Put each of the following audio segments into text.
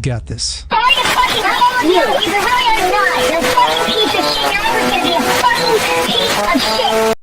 got this. Why the fucking hell are you? You really are not. You're a fucking piece of shit. You're always gonna be a fucking piece of shit.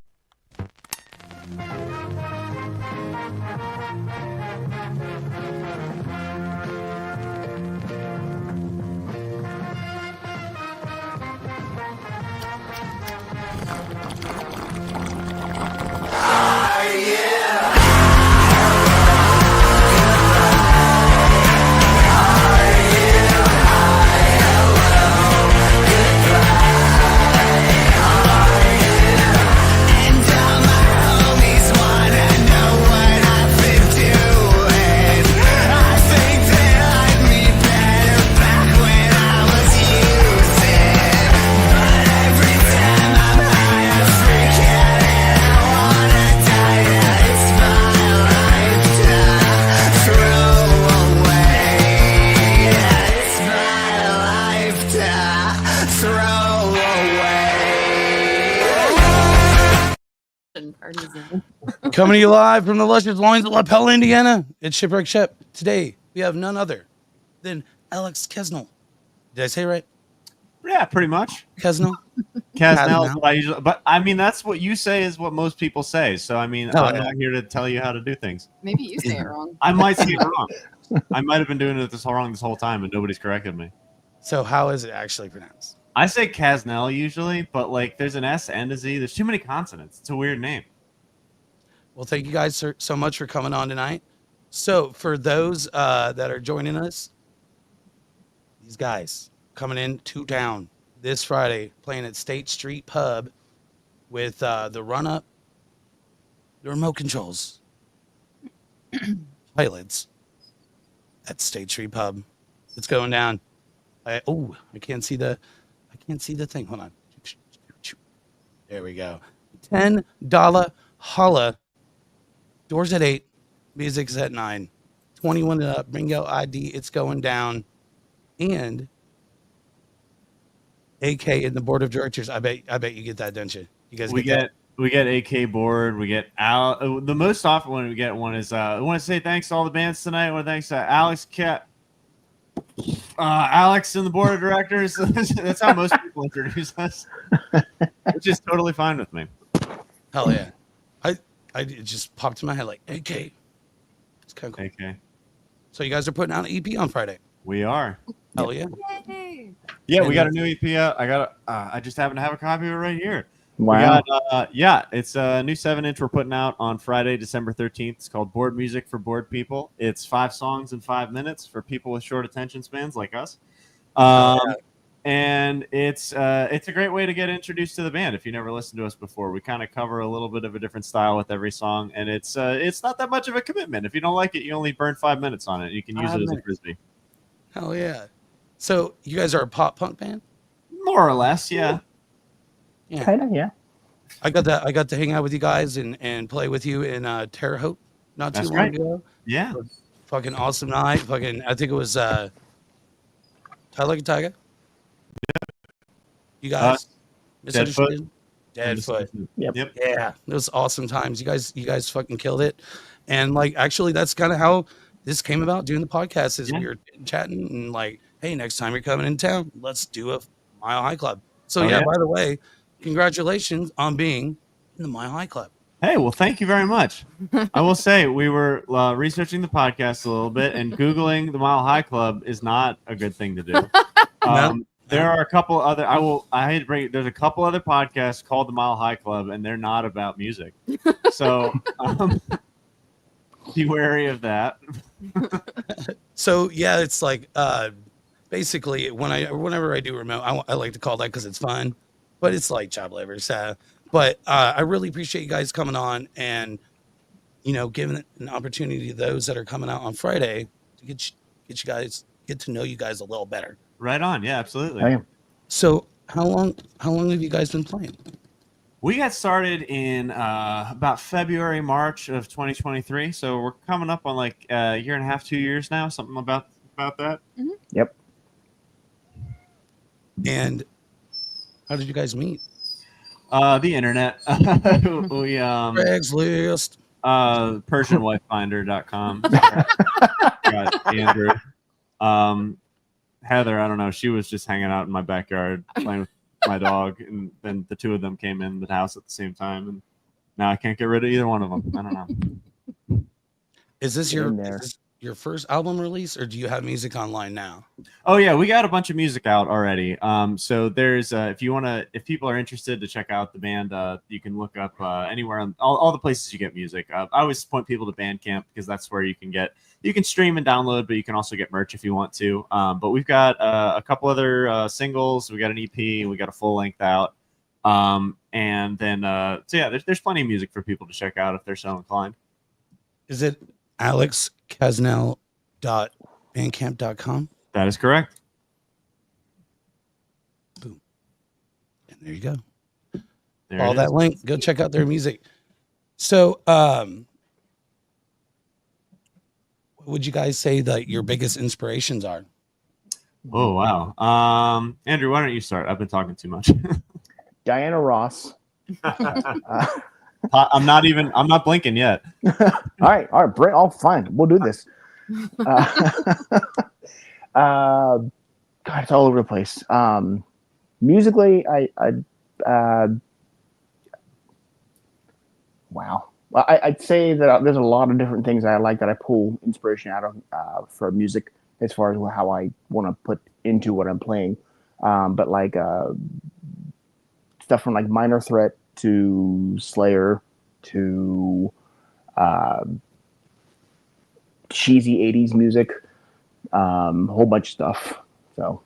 Coming to you live from the luscious loins of LaPel, Indiana. It's Shipwreck Shep. Today, we have none other than Alex Kasznel. Did I say it right? Yeah, pretty much. Kasznel? Kasznel is what I usually, but I mean, that's what you say is what most people say. So, I mean, I'm not here to tell you how to do things. Maybe you say it wrong. I might say it wrong. I might have been doing it wrong this whole time, and nobody's corrected me. So, how is it actually pronounced? I say Kasznel usually, but like there's an S and a Z. There's too many consonants. It's a weird name. Well, thank you guys so much for coming on tonight. So, for those that are joining us, these guys coming into town this Friday, playing at State Street Pub with the run-up, the remote controls, pilots at State Street Pub. It's going down. I can't see the thing. Hold on. There we go. $10 holla. Doors at 8. Music's at 9. 21 and up. Bring your ID. It's going down. And AK in the board of directors. I bet you get that, don't you? You guys we get AK board. We get Al. The most often one we get one is I want to say thanks to all the bands tonight. I want to thanks to Alex Alex in the board of directors. That's how most people introduce us, which is totally fine with me. Hell yeah. It just popped in my head like AK. It's kind of cool. AK. So you guys are putting out an EP on Friday. We are. Hell yeah. Yay. Yeah, we got a new EP out. I just happen to have a copy of it right here. Wow. It's a new 7-inch we're putting out on Friday, December 13th. It's called Board Music for Bored People. It's 5 songs in 5 minutes for people with short attention spans like us. And it's a great way to get introduced to the band if you never listened to us before. We kind of cover a little bit of a different style with every song, and it's not that much of a commitment. If you don't like it, you only burn 5 minutes on it. You can use it as a frisbee. Hell yeah. So you guys are a pop punk band? More or less, yeah. Yeah. Kinda, yeah. I got to hang out with you guys and play with you in Terre Haute not too long ago. Yeah. Fucking awesome night. I think it was Tiger Like a Tiger. You guys misunderstood? Deadfoot. Yep. Yeah. It was awesome times. You guys fucking killed it. And like actually that's kind of how this came about doing the podcast is we were chatting and like, hey, next time you're coming in town, let's do a Mile High Club. So by the way, congratulations on being in the Mile High Club. Hey, well, thank you very much. I will say we were researching the podcast a little bit, and Googling the Mile High Club is not a good thing to do. There are a couple other. I hate to bring. There's a couple other podcasts called the Mile High Club, and they're not about music. So be wary of that. So yeah, it's like basically whenever I do remote, I like to call that because it's fun, but it's like job labor. So, but I really appreciate you guys coming on and giving an opportunity to those that are coming out on Friday to get you guys get to know you guys a little better. Right on. Yeah, absolutely. So how long have you guys been playing? We got started in about February, March of 2023. So we're coming up on like a year and a half, 2 years now, something about that. Mm-hmm. Yep. And how did you guys meet? The internet. We Craigslist. PersianWifeFinder.com. Got Andrew. Heather, I don't know. She was just hanging out in my backyard playing with my dog, and then the two of them came in the house at the same time, and now I can't get rid of either one of them. I don't know. Is this your first album release, or do you have music online now? Oh yeah, we got a bunch of music out already. So there's if people are interested to check out the band, you can look up anywhere on all the places you get music. I always point people to Bandcamp because that's where you can stream and download, but you can also get merch if you want to. But we've got a couple other singles. We got an EP. We got a full length out. And then so yeah, there's plenty of music for people to check out if they're so inclined. Is it alexkasznel.bandcamp.com? That is correct. Boom. And there you go. There All that link. Go check out their music. So, what would you guys say that your biggest inspirations are? Oh wow. Andrew, why don't you start? I've been talking too much. Diana Ross. I'm not blinking yet. all right, Brent. Oh, fine. We'll do this. God, it's all over the place. Musically, wow. I'd say that there's a lot of different things I like that I pull inspiration out of for music as far as how I want to put into what I'm playing. But like stuff from like Minor Threat to Slayer to cheesy 80s music, whole bunch of stuff. So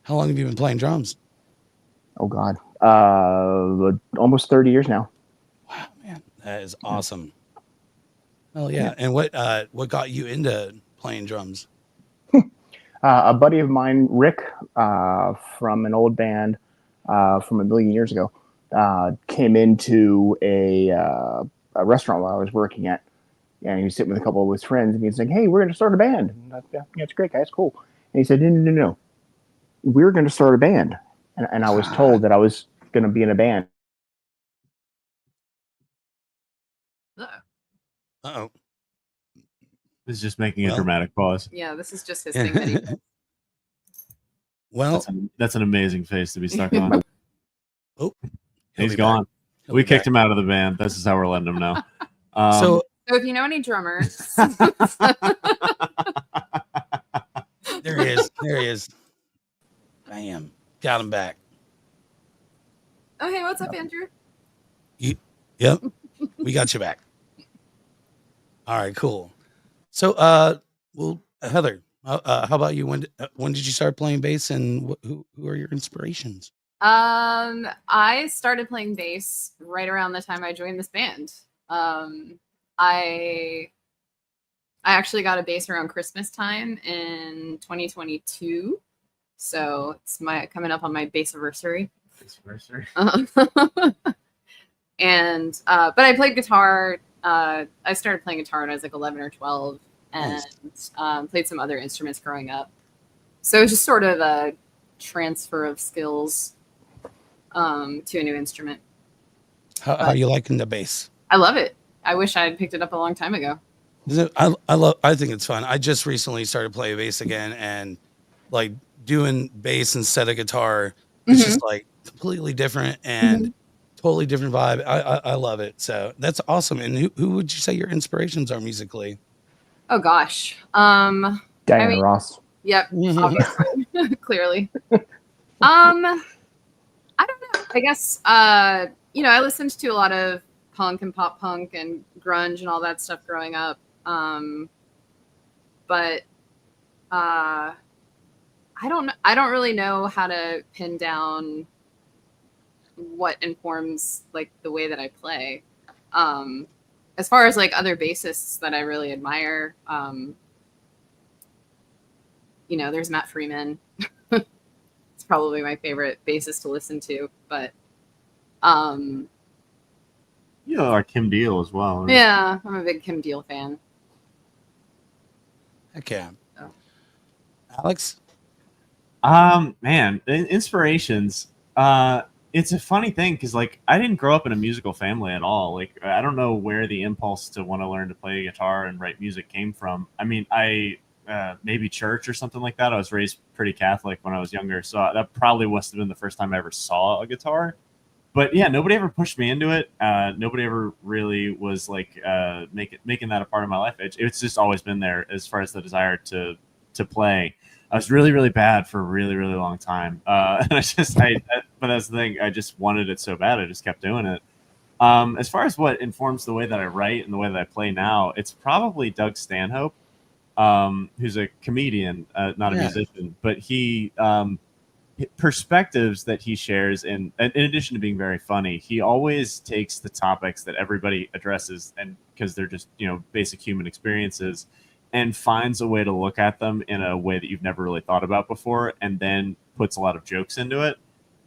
how long have you been playing drums? Oh God, almost 30 years now. Wow, man, that is awesome. Oh yeah. And what got you into playing drums? A buddy of mine, Rick, from an old band from a million years ago, came into a restaurant while I was working at, and he was sitting with a couple of his friends, and he's like, "Hey, we're going to start a band." And I, yeah, it's great, guys, cool. And he said, "No, we're going to start a band." And I was told that I was going to be in a band. Uh-oh. This is just making a dramatic pause. Yeah, this is just his thing that he does. Well, that's an amazing face to be stuck on. Oh, he's gone. We kicked him out of the band. This is how we're letting him know. So if you know any drummers, there he is. There he is. Bam. Got him back. Oh, hey, what's up, Andrew? Yep. We got you back. All right, cool. So, well, Heather, how about you? When did you start playing bass, and who are your inspirations? I started playing bass right around the time I joined this band. I actually got a bass around Christmas time in 2022. So it's coming up on my bass-iversary. And but I played guitar. I started playing guitar when I was like 11 or 12, and played some other instruments growing up. So it was just sort of a transfer of skills to a new instrument. How are you liking the bass? I love it. I wish I had picked it up a long time ago. I think it's fun. I just recently started playing bass again, and like doing bass instead of guitar, it's just like completely different and totally different vibe. I love it. So that's awesome. And who would you say your inspirations are musically? Oh gosh. Diana Ross. Yep. Obviously. Clearly. I don't know. I guess I listened to a lot of punk and pop punk and grunge and all that stuff growing up. But I don't really know how to pin down what informs like the way that I play. As far as like other bassists that I really admire, there's Matt Freeman. It's probably my favorite bassist to listen to, but our Kim Deal as well. Right? Yeah, I'm a big Kim Deal fan. Okay. Oh. Alex? Man, inspirations. It's a funny thing because like I didn't grow up in a musical family at all. Like I don't know where the impulse to want to learn to play guitar and write music came from. I mean, I maybe church or something like that. I was raised pretty Catholic when I was younger, so that probably must have been the first time I ever saw a guitar. But yeah, nobody ever pushed me into it. Nobody ever really was like making that a part of my life. It's just always been there as far as the desire to play. I was really, really bad for a really, really long time. And but that's the thing. I just wanted it so bad. I just kept doing it. As far as what informs the way that I write and the way that I play now, it's probably Doug Stanhope, who's a comedian, not a musician, but he perspectives that he shares, and in addition to being very funny, he always takes the topics that everybody addresses, and because they're just basic human experiences, and finds a way to look at them in a way that you've never really thought about before, and then puts a lot of jokes into it.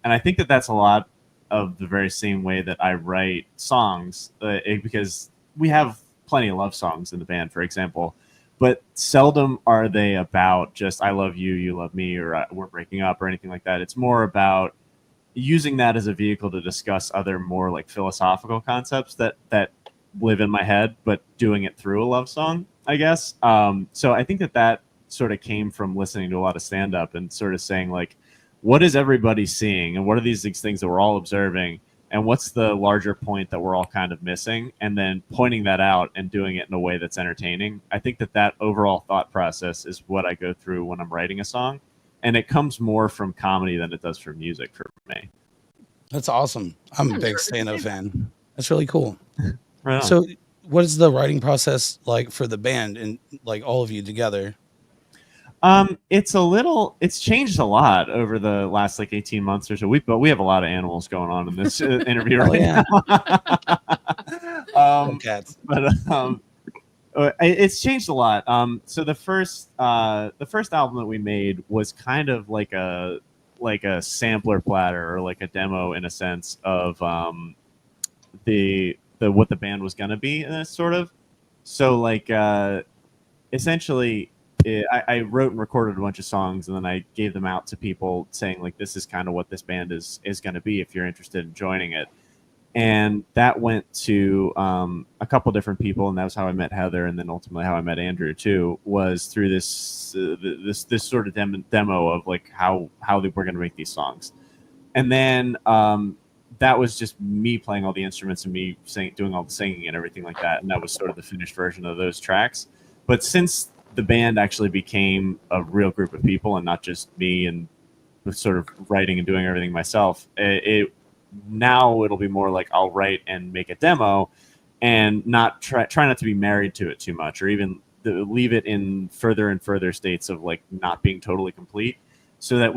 And I think that that's a lot of the very same way that I write songs, because we have plenty of love songs in the band, for example, but seldom are they about just I love you, you love me, or we're breaking up or anything like that. It's more about using that as a vehicle to discuss other more like philosophical concepts that live in my head, but doing it through a love song, I guess. So I think that sort of came from listening to a lot of stand-up and sort of saying like, what is everybody seeing, and what are these things that we're all observing, and what's the larger point that we're all kind of missing, and then pointing that out and doing it in a way that's entertaining. I think that overall thought process is what I go through when I'm writing a song, and it comes more from comedy than it does from music for me. That's awesome. I'm a big stand-up fan. That's really cool. Right on. So what is the writing process like for the band and like all of you together? It's changed a lot over the last like 18 months or so. But we have a lot of animals going on in this interview right now. Cats. But it's changed a lot. So the first album that we made was kind of like a sampler platter, or like a demo in a sense of the what the band was gonna be, sort of. So like essentially. I wrote and recorded a bunch of songs, and then I gave them out to people saying like, this is kind of what this band is going to be if you're interested in joining it. And that went to a couple different people, and that was how I met Heather, and then ultimately how I met Andrew too, was through this sort of demo of like how we're going to make these songs. And then that was just me playing all the instruments and me doing all the singing and everything like that, and that was sort of the finished version of those tracks. But since the band actually became a real group of people and not just me and sort of writing and doing everything myself, now it'll be more like I'll write and make a demo and not try not to be married to it too much, or even leave it in further and further states of like not being totally complete, so that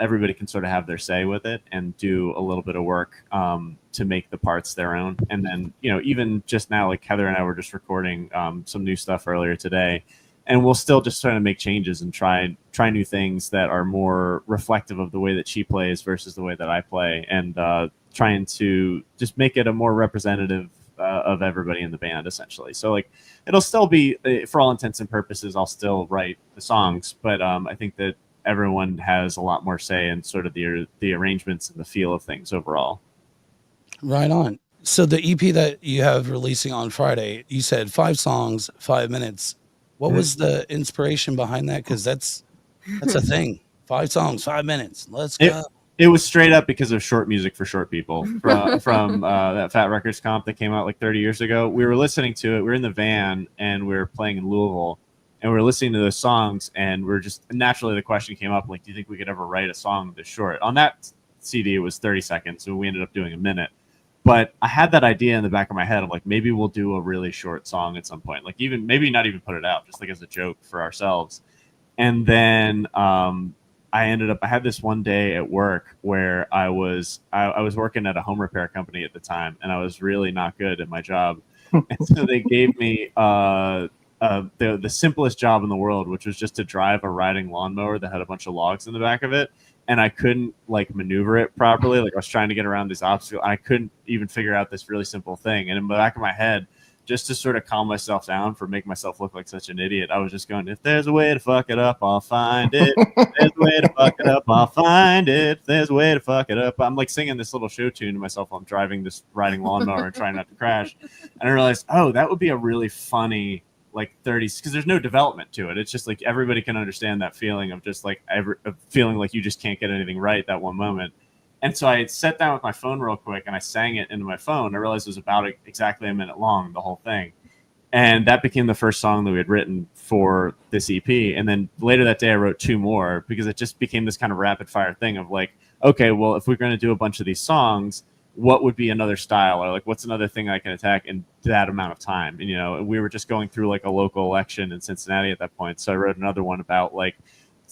everybody can sort of have their say with it and do a little bit of work to make the parts their own. And then, even just now, like Heather and I were just recording some new stuff earlier today, and we'll still just try to make changes and try new things that are more reflective of the way that she plays versus the way that I play, and trying to just make it a more representative of everybody in the band, essentially. So like it'll still be, for all intents and purposes, I'll still write the songs, but I think that everyone has a lot more say in sort of the arrangements and the feel of things overall. Right on. So the EP that you have releasing on Friday, you said 5 songs, 5 minutes. What was the inspiration behind that? Because that's a thing. 5 songs, 5 minutes. Let's go. It was straight up because of short music for short people from that Fat Records comp that came out like 30 years ago. We were listening to it. We were in the van and we were playing in Louisville, and we were listening to those songs, and we're just naturally the question came up like, do you think we could ever write a song this short? On that CD, it was 30 seconds, so we ended up doing a minute. But I had that idea in the back of my head of like, maybe we'll do a really short song at some point, like maybe not even put it out, just like as a joke for ourselves. And then I had this one day at work where I was working at a home repair company at the time, and I was really not good at my job. And so they gave me the simplest job in the world, which was just to drive a riding lawnmower that had a bunch of logs in the back of it. And I couldn't like maneuver it properly. Like I was trying to get around these obstacles. I couldn't even figure out this really simple thing. And in the back of my head, just to sort of calm myself down for making myself look like such an idiot, I was just going, if there's a way to fuck it up, I'll find it. If there's a way to fuck it up, I'll find it. If there's a way to fuck it up. I'm like singing this little show tune to myself while I'm driving this riding lawnmower and trying not to crash. And I realized, oh, that would be a really funny like 30, because there's no development to it. It's just like everybody can understand that feeling of just like of feeling like you just can't get anything right that one moment. And so I sat down with my phone real quick and I sang it into my phone. I realized it was about exactly a minute long, the whole thing. And that became the first song that we had written for this EP. And then later that day, I wrote 2 more because it just became this kind of rapid fire thing of like, okay, well, if we're going to do a bunch of these songs, what would be another style, or like what's another thing I can attack in that amount of time? And, you know, we were just going through like a local election in Cincinnati at that point. So I wrote another one about like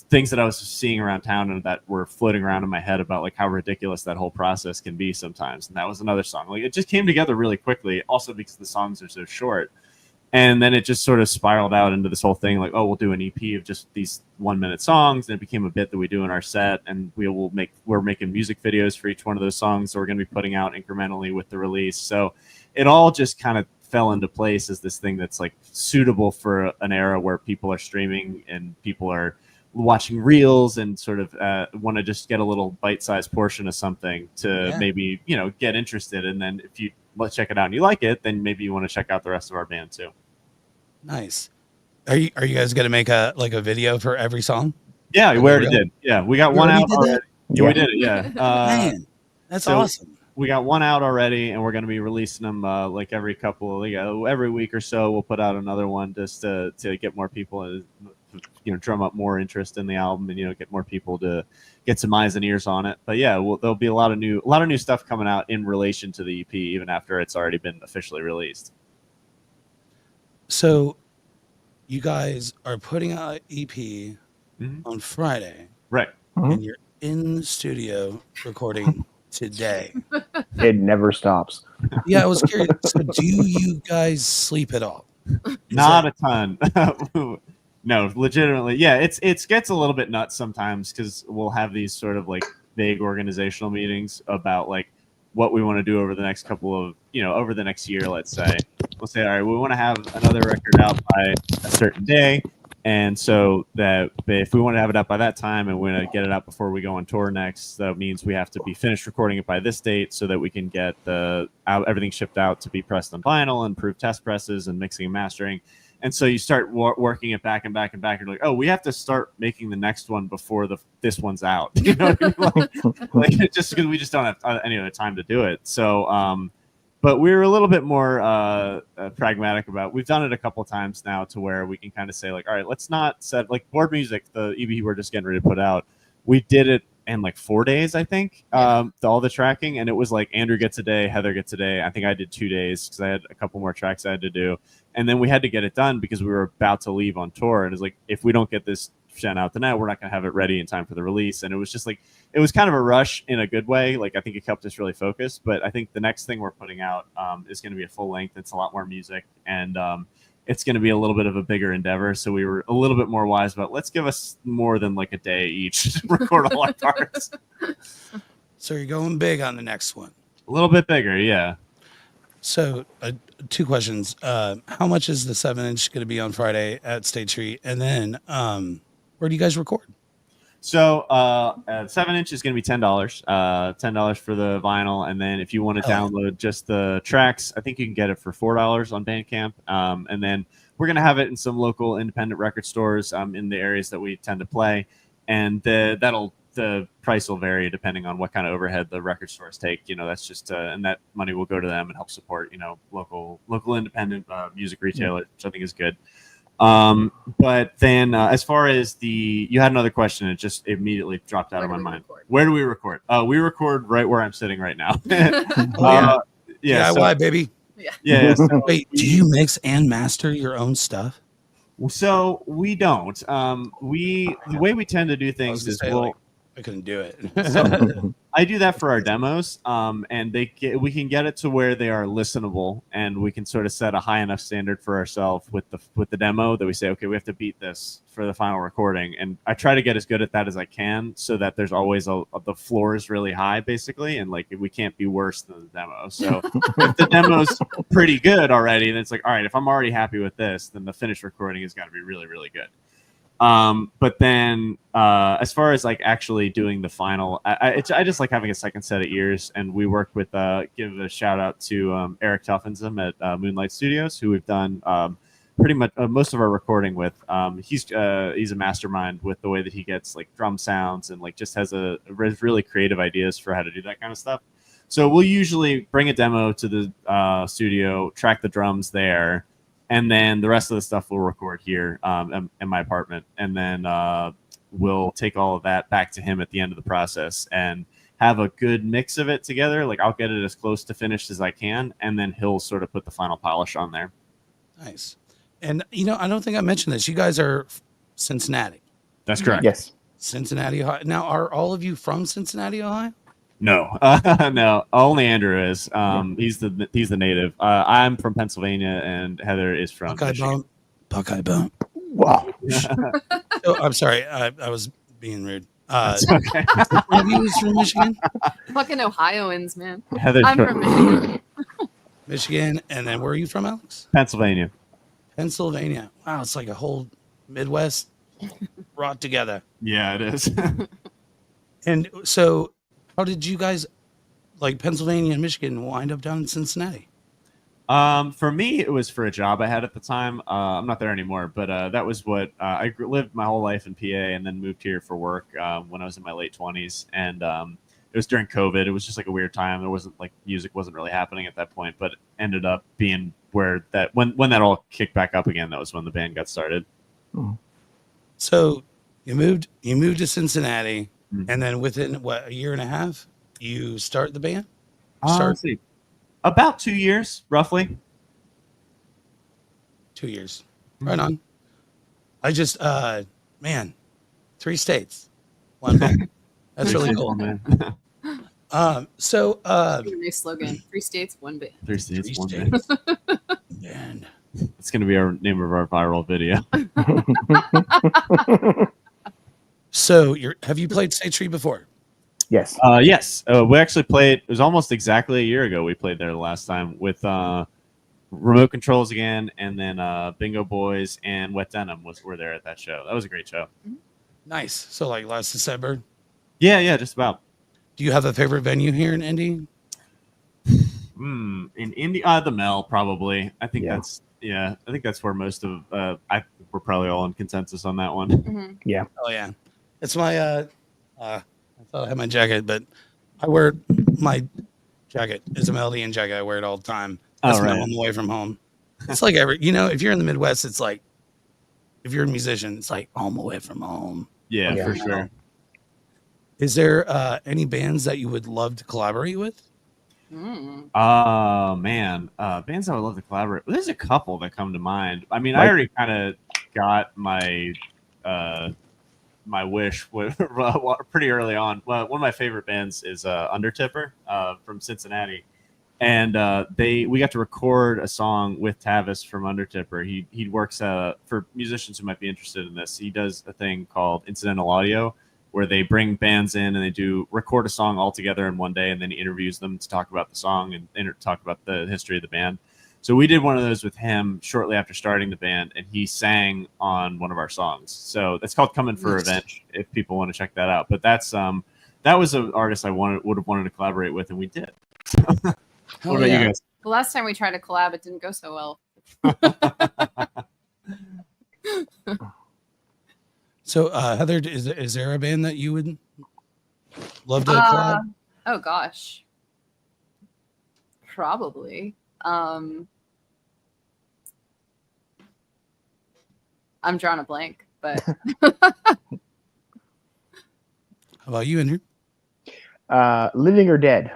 things that I was seeing around town and that were floating around in my head about like how ridiculous that whole process can be sometimes. And that was another song. Like it just came together really quickly, also because the songs are so short. And then it just sort of spiraled out into this whole thing like, oh, we'll do an EP of just these 1-minute songs. And it became a bit that we do in our set. And we're making music videos for each one of those songs. So we're going to be putting out incrementally with the release. So it all just kind of fell into place as this thing that's like suitable for an era where people are streaming and people are watching reels and sort of want to just get a little bite-sized portion of something to maybe, you know, get interested. And then if you let's check it out and you like it, then maybe you want to check out the rest of our band too. Nice. Are you guys gonna make a video for every song? Yeah, we already did. Yeah, we got one out already. Yeah, we did it. Yeah, man, that's awesome. We got one out already, and we're going to be releasing them like every every week or so. We'll put out another one just to get more people, you know, drum up more interest in the album, and you know, get more people to get some eyes and ears on it. But yeah, there'll be a lot of new stuff coming out in relation to the EP, even after it's already been officially released. So, you guys are putting out an EP on Friday, right? And you're in the studio recording today. It never stops. Yeah, I was curious. So, do you guys sleep at all? Not a ton. No, legitimately. Yeah, it gets a little bit nuts sometimes because we'll have these sort of like vague organizational meetings about like what we want to do over the next over the next year, let's say. We'll say, all right, we want to have another record out by a certain day. And so that if we want to have it out by that time and we want to get it out before we go on tour next, that means we have to be finished recording it by this date so that we can get everything shipped out to be pressed on vinyl and prove test presses and mixing and mastering. And so you start working it back and back and back. And you're like, oh, we have to start making the next one before this one's out. You know what I mean? like just because we just don't have any other time to do it. So, but we're a little bit more pragmatic about. We've done it a couple times now to where we can kind of say like, all right, let's not set like Board Music, the EP we're just getting ready to put out. We did it in like 4 days, I think, all the tracking, and it was like Andrew gets a day, Heather gets a day. I think I did 2 days because I had a couple more tracks I had to do, and then we had to get it done because we were about to leave on tour. And it's like, if we don't get this sent out tonight, we're not going to have it ready in time for the release. And it was just like, it was kind of a rush in a good way. Like, I think it kept us really focused. But I think the next thing we're putting out is going to be a full length. It's a lot more music, and it's going to be a little bit of a bigger endeavor. So we were a little bit more wise about, let's give us more than like a day each to record all our parts. So you're going big on the next one. A little bit bigger, yeah. So 2 questions. How much is the 7-inch going to be on Friday at State Street? And then where do you guys record? So 7-inch is going to be $10. $10 for the vinyl, and then if you want to download just the tracks, I think you can get it for $4 on Bandcamp. And then we're going to have it in some local independent record stores in the areas that we tend to play, and the price will vary depending on what kind of overhead the record stores take. You know, that's just and that money will go to them and help support, you know, local independent music retailers, which I think is good. But then as far as you had another question, it just immediately dropped out of my mind. Where do we record? We record right where I'm sitting right now. Yeah, why, baby? Yeah. So wait, do you mix and master your own stuff? So we don't. The way we tend to do things is I couldn't do it. So I do that for our demos, and we can get it to where they are listenable, and we can sort of set a high enough standard for ourselves with the demo that we say, okay, we have to beat this for the final recording. And I try to get as good at that as I can, so that there's always the floor is really high, basically, and like we can't be worse than the demo. So if the demo's pretty good already, then it's like, all right, if I'm already happy with this, then the finished recording has got to be really, really good. But then as far as like actually doing the final, I just like having a second set of ears, and we work with give a shout out to Eric Tuffensum at Moonlight Studios, who we've done pretty much most of our recording with. He's a mastermind with the way that he gets like drum sounds and like just has really creative ideas for how to do that kind of stuff. So we'll usually bring a demo to the studio, track the drums there, and then the rest of the stuff we'll record here in my apartment, and then we'll take all of that back to him at the end of the process and have a good mix of it together. Like I'll get it as close to finished as I can, and then he'll sort of put the final polish on there. Nice. And I don't think I mentioned this. You guys are Cincinnati. That's correct. Yes. Cincinnati, Ohio. Now, are all of you from Cincinnati, Ohio? No, no. Only Andrew is. He's the native. I'm from Pennsylvania, and Heather is from Michigan. Buckeye Bump. Wow. Oh, I'm sorry. I was being rude. That's okay. Are you from Michigan? Fucking Ohioans, man. Heather's I'm from Michigan. Michigan, and then where are you from, Alex? Pennsylvania. Pennsylvania. Wow, it's like a whole Midwest brought together. Yeah, it is. And so, how did you guys, like Pennsylvania and Michigan, wind up down in Cincinnati? For me, it was for a job I had at the time. I'm not there anymore, but that was what I lived my whole life in PA, and then moved here for work when I was in my late 20s. And it was during COVID. It was just like a weird time. There wasn't like music wasn't really happening at that point, but it ended up being where that when that all kicked back up again. That was when the band got started. So you moved to Cincinnati, and then within a year and a half, you start the band. Let's see. About 2 years, roughly. 2 years. Right on. I just, 3 states, 1 band. That's really cool. Man. So, Nice slogan. 3 states, 1 band. 3 states, Three 1 band. band. It's going to be our name of our viral video. So, have you played State Street before? Yes. Yes. We actually played. It was almost exactly a year ago. We played there the last time with Remote Controls again, and then Bingo Boys and Wet Denim were there at that show. That was a great show. Nice. So, like last December. Yeah, just about. Do you have a favorite venue here in Indy? In Indy, the Mel probably. I think that's I think that's where most of we're probably all in consensus on that one. Mm-hmm. Yeah. Oh yeah, it's my. I thought I had my jacket, but I wear my jacket. It's a Melodian jacket. I wear it all the time. That's when I'm away from home. It's like if you're in the Midwest, it's like if you're a musician, it's like home away from home. Yeah, for sure. Is there any bands that you would love to collaborate with? Oh man, bands I would love to collaborate. Well, there's a couple that come to mind. I mean, I already kind of got my my wish pretty early on. Well, one of my favorite bands is Undertipper from Cincinnati, and we got to record a song with Tavis from Undertipper. He works for musicians who might be interested in this. He does a thing called incidental audio, where they bring bands in and they record a song all together in one day, and then he interviews them to talk about the song and talk about the history of the band. So we did one of those with him shortly after starting the band, and he sang on one of our songs. So it's called "Coming for Revenge" if people want to check that out. But that was an artist I would have wanted to collaborate with, and we did. What about you guys? The last time we tried to collab, it didn't go so well. So, Heather, is there a band that you would love to collab? Oh gosh, probably. I'm drawing a blank, but How about you, Andrew? Living or Dead.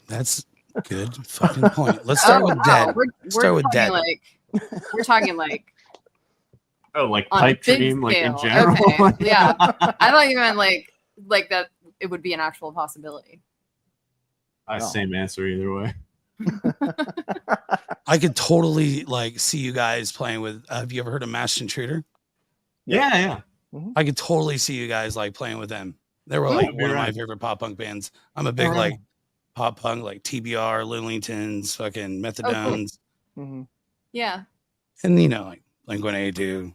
That's a good fucking point. Let's start with Dead. Start with Dead. We're talking like like on Pipe a big Dream, like in scale. general. Okay. Yeah, I thought you meant like that. It would be an actual possibility. Same answer either way. I could totally see you guys playing with. Have you ever heard of Masked Intruder? Yeah. I could totally see you guys playing with them. They were one of my favorite pop punk bands. I'm a big pop punk TBR, Lillingtons, fucking Methadones. Mm-hmm. Yeah. And Blink-182,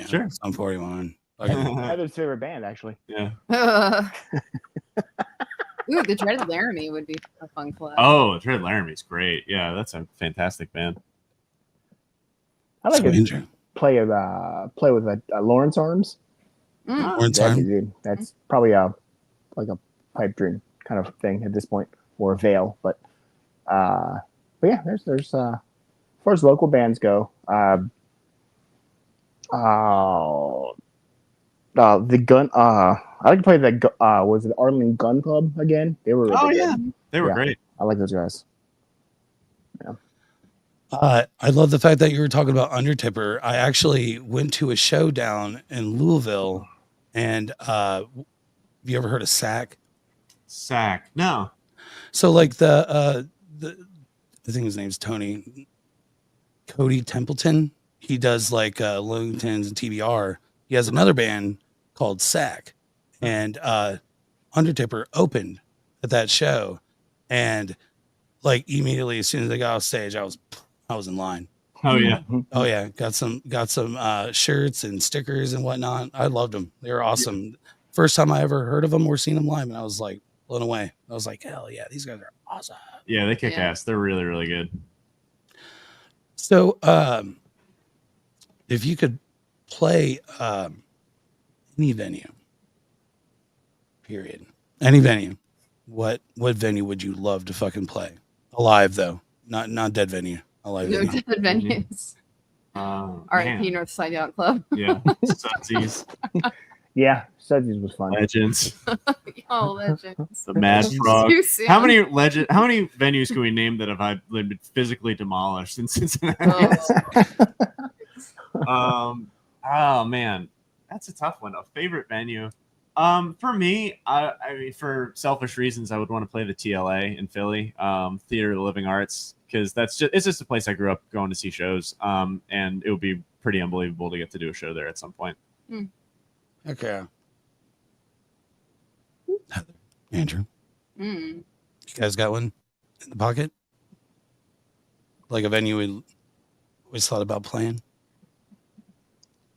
sure, Sum 41. Heather's favorite band, actually. Yeah. Ooh, the Dreaded Laramie would be a fun collab. Oh, Dreaded Laramie's great. Yeah, that's a fantastic band. I like So to Andrew. play with a Lawrence arms. Lawrence That'd arm. be good. That's probably like a pipe dream kind of thing at this point, or a veil. But yeah, there's as far as local bands go, the gun. I like to play the was it Arlene Gun Club again? They were really good. They were Yeah. great. I like those guys. I love the fact that you were talking about Undertipper. I actually went to a show down in Louisville, and have you ever heard of SAC? Sack. No. So like I think his name's Cody Templeton. He does like Looney Tunes and TBR. He has another band called SAC, and Undertipper opened at that show, and like immediately as soon as they got off stage, I was in line. Oh yeah. Oh yeah, got some shirts and stickers and whatnot. I loved them. They were awesome. First time I ever heard of them or seen them live, and I was like blown away. I was like, hell yeah, these guys are awesome. Yeah, they kick ass. They're really, really good. So, if you could play any venue, period, any venue, what venue would you love to fucking play? Alive though, not dead venue. Alive No venue. dead venues. R.I.P. Northside Yacht Club. Yeah. Sudsies. Yeah, Sudsies was fun. Legends. Oh, legends. The Mad Frog. Too soon. How many venues can we name that have been physically demolished in Cincinnati? Oh man, that's a tough one. A favorite venue. For me, I mean, for selfish reasons, I would want to play the TLA in Philly, Theater of the Living Arts, because it's just a place I grew up going to see shows. And it would be pretty unbelievable to get to do a show there at some point. Okay. Andrew, Mm. you guys got one in the pocket? Like a venue we always thought about playing?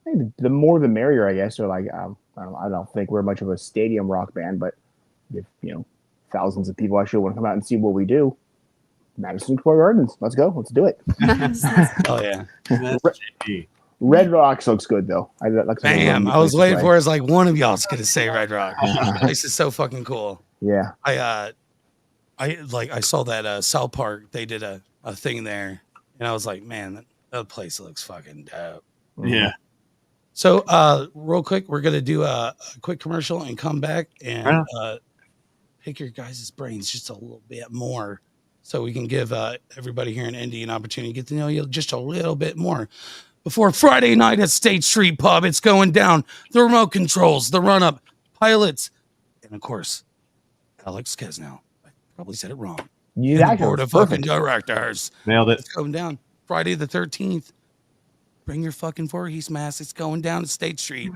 I think the more the merrier, I guess. Or like, I don't think we're much of a stadium rock band, but if thousands of people actually want to come out and see what we do, Madison Square Gardens, let's go, let's do it. Oh yeah. That's JP. Red Rocks looks good though. Damn, I was waiting for it. It's like one of y'all's gonna say Red Rock. This is so fucking cool. Yeah. I saw that South Park. They did a thing there, and I was like, man, that place looks fucking dope. Yeah. So, real quick, we're gonna do a quick commercial and come back and pick your guys' brains just a little bit more, so we can give everybody here in Indy an opportunity to get to know you just a little bit more. Before Friday night at State Street Pub, it's going down. The remote controls, the run-up, pilots, and of course, Alex Kasznel. I probably said it wrong. You And the board of fucking directors. Nailed it. It's going down Friday the 13th. Bring your fucking Voorhees mask. It's going down to State Street.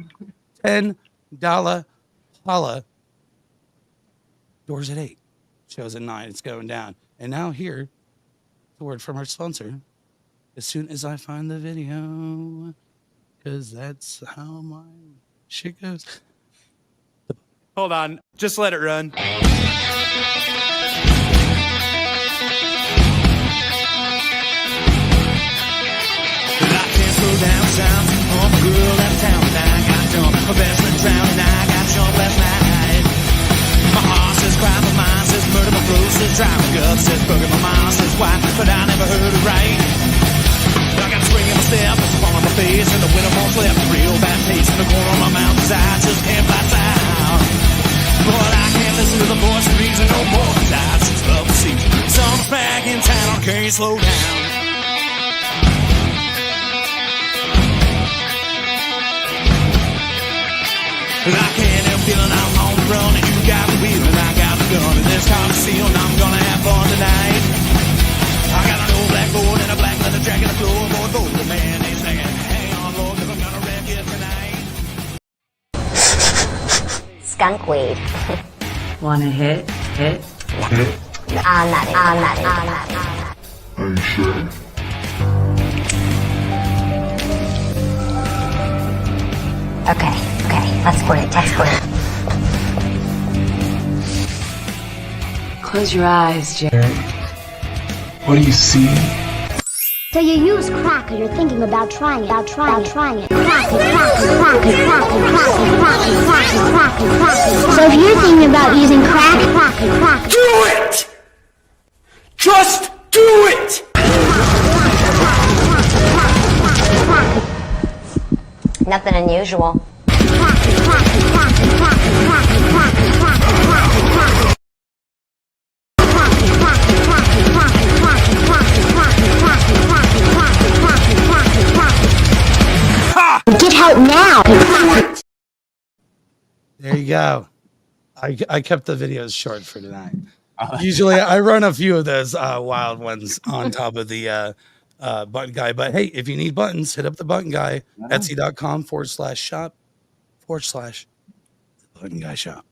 $10 holla. Doors at 8. Shows at 9. It's going down. And now here, the word from our sponsor. As soon as I find the video, because that's how my shit goes. Hold on. Just let it run. Downtown, oh my girl left town and I got drunk. My best friend drowned and I got drunk last night. My heart says cry, my mind says murder, my throat says dry, my gut says booger, my mind says why, but I never heard it right. I got a spring in my step, a fall on my face, and the winter months left a real bad taste in the corner of my mouth, 'cause I just can't fly out. But I can't listen to the voice of reason no more, 'cause I just love to see someone's back in town, I can't slow down. I can't help feeling I'm on the run, and you got the wheel, and I got the gun, and this car is sealed, and I'm gonna have fun tonight. I got an old blackboard and a black leather jacket, a floorboard boat, the man is singing, hang on, Lord, 'cause I'm gonna wreck it tonight. Skunk weed. Wanna hit? I'm not it. Are you sure? Okay, let's quit. Close your eyes, Jared. What do you see? So you use crack or you're thinking about trying it. Crack it. Crack it. So if you're thinking about using crack it. Do it! Just do it! Nothing unusual. Get help now. There you go. I kept the videos short for tonight. Usually I run a few of those wild ones on top of the button guy. But hey, if you need buttons, hit up the button guy. Etsy.com/shop/button guy shop.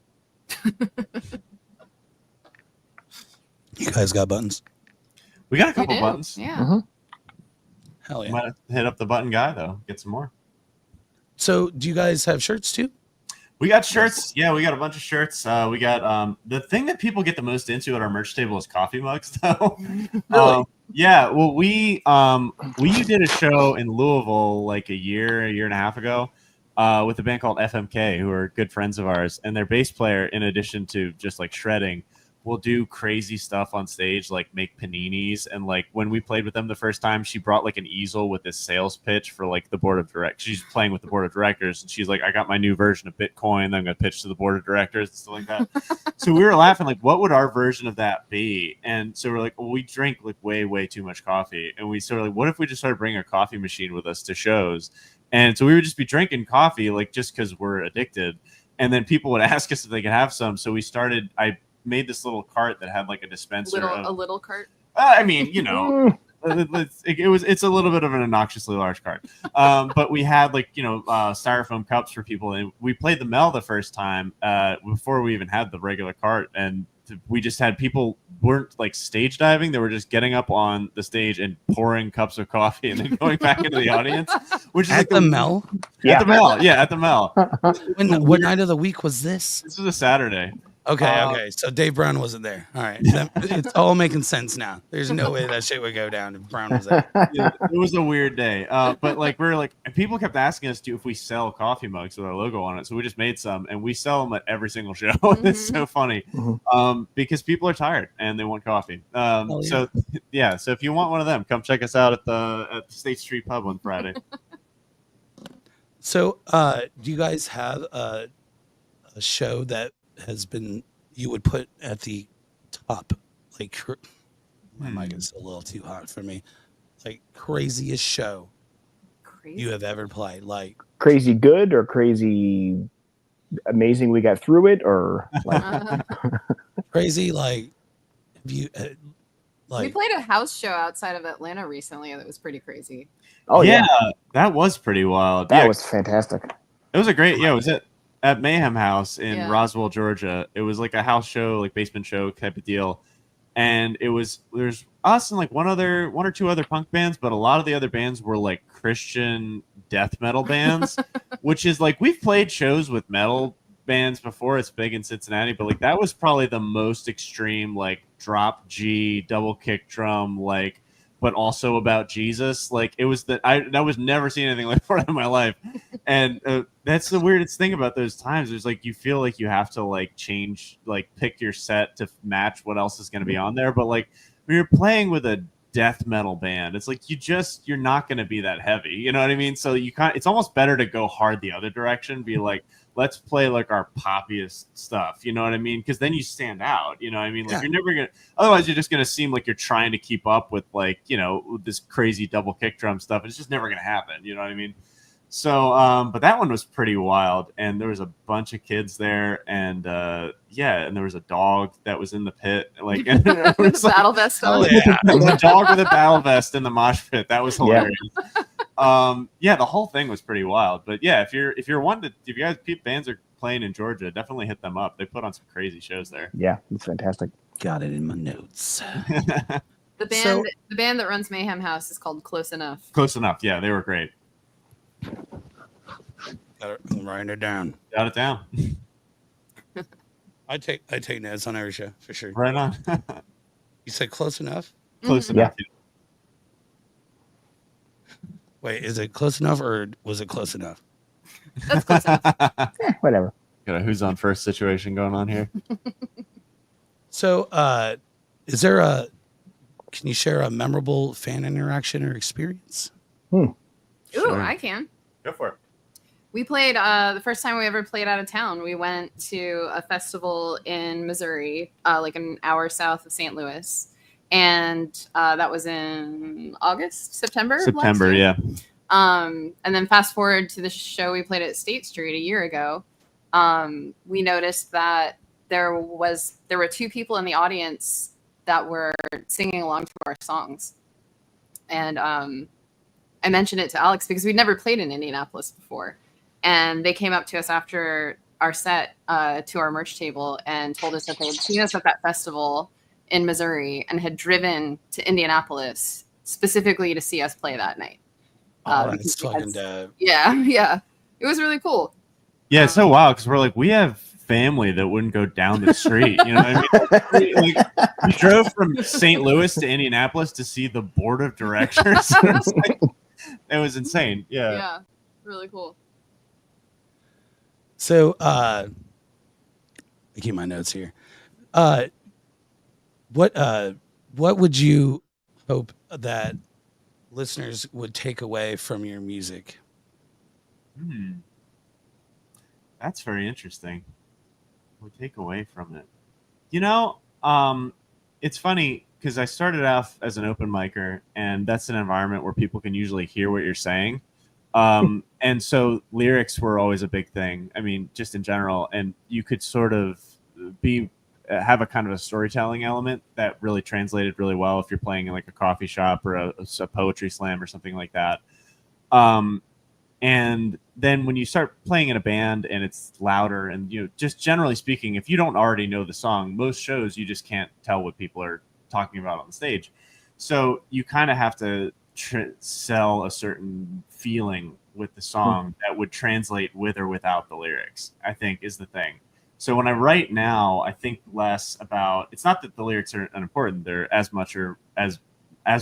You guys got buttons? We got a We couple do. buttons. Yeah. Hell yeah. Might have to hit up the button guy though. Get some more. So do you guys have shirts too? We got shirts. Yeah, we got a bunch of shirts. We got the thing that people get the most into at our merch table is coffee mugs, though. Really? Yeah. Well, we did a show in Louisville like a year and a half ago with a band called FMK, who are good friends of ours, and their bass player, in addition to just like shredding, will do crazy stuff on stage, like make paninis. And like when we played with them the first time, she brought like an easel with this sales pitch for like the board of directors. She's playing with the board of directors, and she's like, I got my new version of Bitcoin that I'm going to pitch to the board of directors and stuff like that. So we were laughing, like, what would our version of that be? And so we're like, well, we drink like way too much coffee. And we sort of like, what if we just started bringing a coffee machine with us to shows? And so we would just be drinking coffee, like just because we're addicted. And then people would ask us if they could have some. So we started, I made this little cart that had like a dispenser. A little cart. I mean, you know, it's a little bit of an obnoxiously large cart. But we had like, you know, styrofoam cups for people. And we played the Mel the first time before we even had the regular cart. And we just had people weren't like stage diving. They were just getting up on the stage and pouring cups of coffee and then going back into the audience, which is At like the Mel? At the Mel. Yeah, at the Mel. What night of the week was this? This was a Saturday. Okay. So Dave Brown wasn't there. All right. It's all making sense now. There's no way that shit would go down if Brown was there. Yeah, it was a weird day. But like we're like, people kept asking us if we sell coffee mugs with our logo on it. So we just made some, and we sell them at every single show. It's so funny because people are tired and they want coffee. So yeah. So if you want one of them, come check us out at the State Street Pub on Friday. So do you guys have a show that has been you would put at the top, like my mic is a little too hot for me, like craziest show you have ever played? Like crazy good or crazy amazing we got through it, or like crazy, like have you We played a house show outside of Atlanta recently that was pretty crazy. oh yeah, that was pretty wild. that was fantastic. It was a great, it was at Mayhem House in Roswell, Georgia. It was like a house show, like basement show type of deal. And there's us and like one or two other punk bands, but a lot of the other bands were like Christian death metal bands, which is like, we've played shows with metal bands before. It's big in Cincinnati, but like that was probably the most extreme, like drop G, double kick drum, like, but also about Jesus. Like it was I was never seen anything like that in my life. And that's the weirdest thing about those times. There's like, you feel like you have to like change, like pick your set to match what else is going to be on there. But like when you're playing with a death metal band, it's like, you're not going to be that heavy. You know what I mean? So it's almost better to go hard the other direction, be like, let's play like our poppiest stuff. You know what I mean? Because then you stand out. You know what I mean? Like you're never going to, otherwise you're just going to seem like you're trying to keep up with like, you know, this crazy double kick drum stuff. It's just never going to happen. You know what I mean? So, but that one was pretty wild, and there was a bunch of kids there, and and there was a dog that was in the pit, like and it was battle vest on. A dog with a battle vest in the mosh pit. That was hilarious. The whole thing was pretty wild. But yeah, if you guys bands are playing in Georgia, definitely hit them up. They put on some crazy shows there. Yeah, it's fantastic. Got it in my notes. The band that runs Mayhem House is called Close Enough. Close Enough. Yeah, they were great. I'm writing it down. Got it down. I take notes on every show for sure. Right on. You said Close Enough? Close enough. Wait, is it close enough or was it close enough? That's close enough. Whatever. Got a who's on first situation going on here. So, is there can you share a memorable fan interaction or experience? Ooh, Sure. I can. Go for it. We played the first time we ever played out of town. We went to a festival in Missouri, like an hour south of St. Louis, and that was in September. of last year. Yeah. And then fast forward to the show we played at State Street a year ago. We noticed that there were two people in the audience that were singing along to our songs, and I mentioned it to Alex because we'd never played in Indianapolis before. And they came up to us after our set to our merch table and told us that they had seen us at that festival in Missouri and had driven to Indianapolis specifically to see us play that night. Oh, because that's we had- fucking dope. Yeah. It was really cool. Yeah, it's so wild because we're like, we have family that wouldn't go down the street. You know what I mean? Like, we drove from St. Louis to Indianapolis to see the board of directors. It was insane. Yeah. Really cool. So, I keep my notes here. What would you hope that listeners would take away from your music? That's very interesting. We take away from it. You know, it's funny because I started off as an open micer, and that's an environment where people can usually hear what you're saying. And so lyrics were always a big thing. I mean, just in general, and you could sort of have a kind of a storytelling element that really translated really well if you're playing in like a coffee shop or a poetry slam or something like that. And then when you start playing in a band and it's louder and, you know, just generally speaking, if you don't already know the song, most shows you just can't tell what people are talking about on the stage. So you kind of have to sell a certain feeling with the song that would translate with or without the lyrics, I think is the thing. So when I write now, I think less about, it's not that the lyrics are unimportant. They're as much or as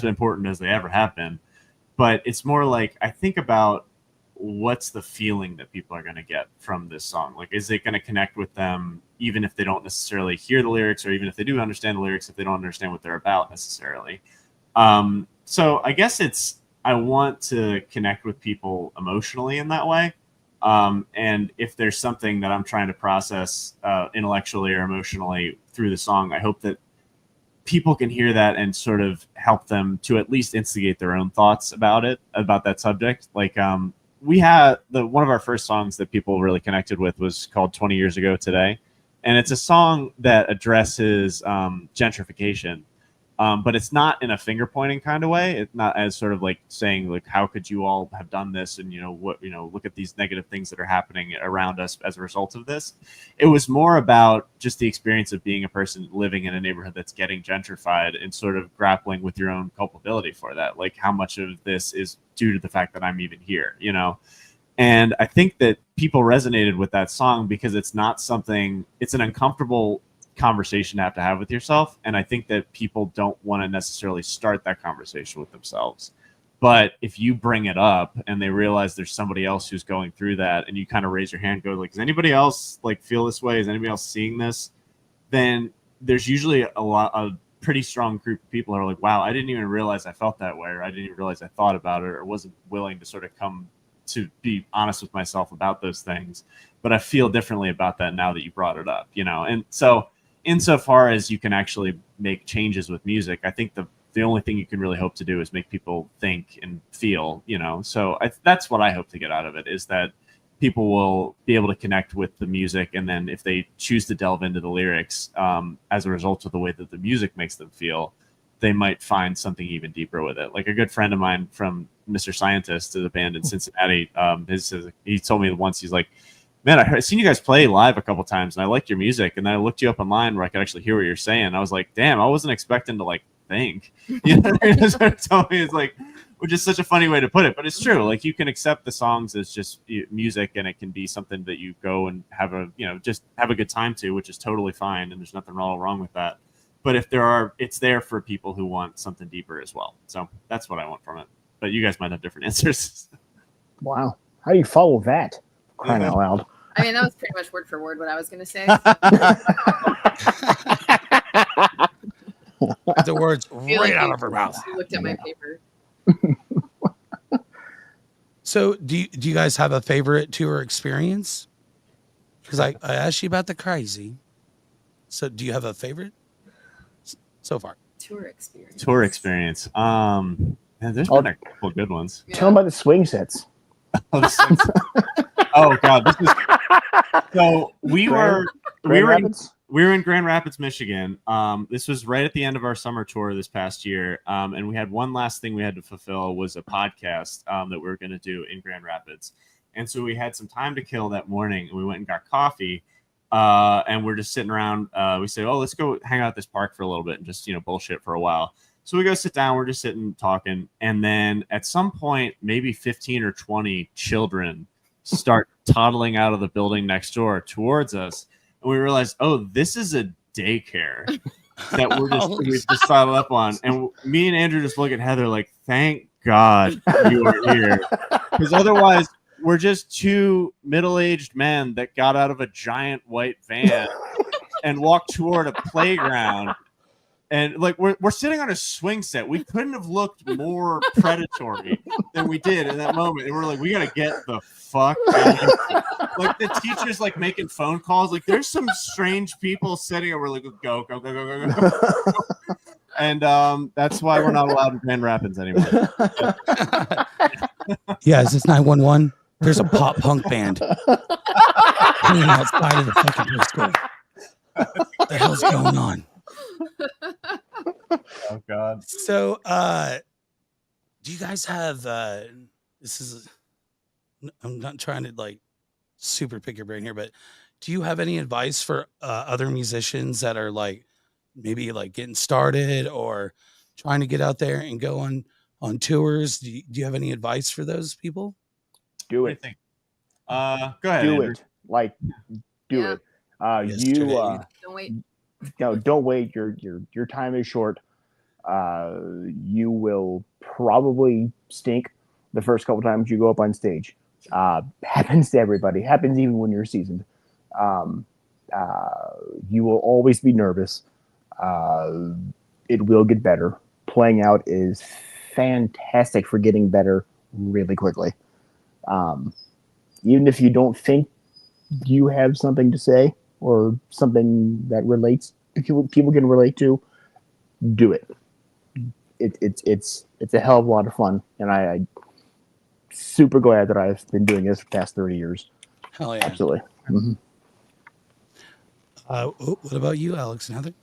important as they ever have been, but it's more like I think about what's the feeling that people are going to get from this song? Like, is it going to connect with them even if they don't necessarily hear the lyrics, or even if they do understand the lyrics, if they don't understand what they're about necessarily? So I guess I want to connect with people emotionally in that way. And if there's something that I'm trying to process intellectually or emotionally through the song, I hope that people can hear that and sort of help them to at least instigate their own thoughts about that subject. Like, we had one of our first songs that people really connected with was called 20 Years Ago Today. And it's a song that addresses gentrification. But it's not in a finger pointing kind of way. It's not as sort of like saying like, how could you all have done this? And, look at these negative things that are happening around us as a result of this. It was more about just the experience of being a person living in a neighborhood that's getting gentrified and sort of grappling with your own culpability for that. Like, how much of this is due to the fact that I'm even here, And I think that people resonated with that song because it's an uncomfortable conversation to have with yourself, and I think that people don't want to necessarily start that conversation with themselves. But if you bring it up and they realize there's somebody else who's going through that, and you kind of raise your hand, go like, does anybody else like feel this way? Is anybody else seeing this? Then there's usually a pretty strong group of people who are like, wow, I didn't even realize I felt that way, or I didn't even realize I thought about it, or wasn't willing to sort of come to be honest with myself about those things. But I feel differently about that now that you brought it up, And so insofar as you can actually make changes with music, I think the only thing you can really hope to do is make people think and feel, So that's what I hope to get out of it, is that people will be able to connect with the music. And then if they choose to delve into the lyrics as a result of the way that the music makes them feel, they might find something even deeper with it. Like a good friend of mine from Mr. Scientist, the band in Cincinnati, he told me once, he's like, man, I've seen you guys play live a couple times and I liked your music. And then I looked you up online where I could actually hear what you're saying. I was like, damn, I wasn't expecting to like think. Told me, it's like, which is such a funny way to put it, but it's true. Like, you can accept the songs as just music, and it can be something that you go and have just have a good time to, which is totally fine. And there's nothing wrong with that. But if it's there for people who want something deeper as well. So that's what I want from it. but you guys might have different answers. Wow. How do you follow that? Crying out loud. I mean, that was pretty much word for word what I was going to say. The words right out of her mouth. You looked at my paper. So do you guys have a favorite tour experience? Because I asked you about the crazy. So do you have a favorite so far? Tour experience. Man, there's been a couple good ones. Tell them about the swing sets. Oh God, this is so we were in Grand Rapids, Michigan. This was right at the end of our summer tour this past year, and we had one last thing we had to fulfill was a podcast that we were going to do in Grand Rapids, and so we had some time to kill that morning, and we went and got coffee, and we're just sitting around. We said, "Oh, let's go hang out at this park for a little bit and just bullshit for a while." So we go sit down. We're just sitting talking, and then at some point, maybe 15 or 20 children start toddling out of the building next door towards us. And we realized, oh, this is a daycare that we've just sidled up on. And me and Andrew just look at Heather like, thank God you are here. Because otherwise, we're just two middle-aged men that got out of a giant white van and walked toward a playground. And like we're sitting on a swing set. We couldn't have looked more predatory than we did in that moment. And we're like, we gotta get the fuck out of here. Like the teacher's like making phone calls. Like there's some strange people sitting, and we're like, go. And that's why we're not allowed in Grand Rapids anymore. Yes, it's 911. There's a pop punk band hanging outside of the fucking school. What the hell's going on? Oh God. So do you guys have I'm not trying to like super pick your brain here, but do you have any advice for other musicians that are like maybe like getting started or trying to get out there and go on tours? Do you have any advice for those people? Do What it. do you think? Go ahead. Do Andrew. it. Like do it. Don't wait. No, don't wait. Your time is short. You will probably stink the first couple times you go up on stage. Happens to everybody. Happens even when you're seasoned. You will always be nervous. It will get better. Playing out is fantastic for getting better really quickly. Even if you don't think you have something to say or something that relates people can relate to, do it. It's a hell of a lot of fun, and I'm super glad that I've been doing this for the past 30 years. Hell yeah. Absolutely. Mm-hmm. What about you, Alex and Heather?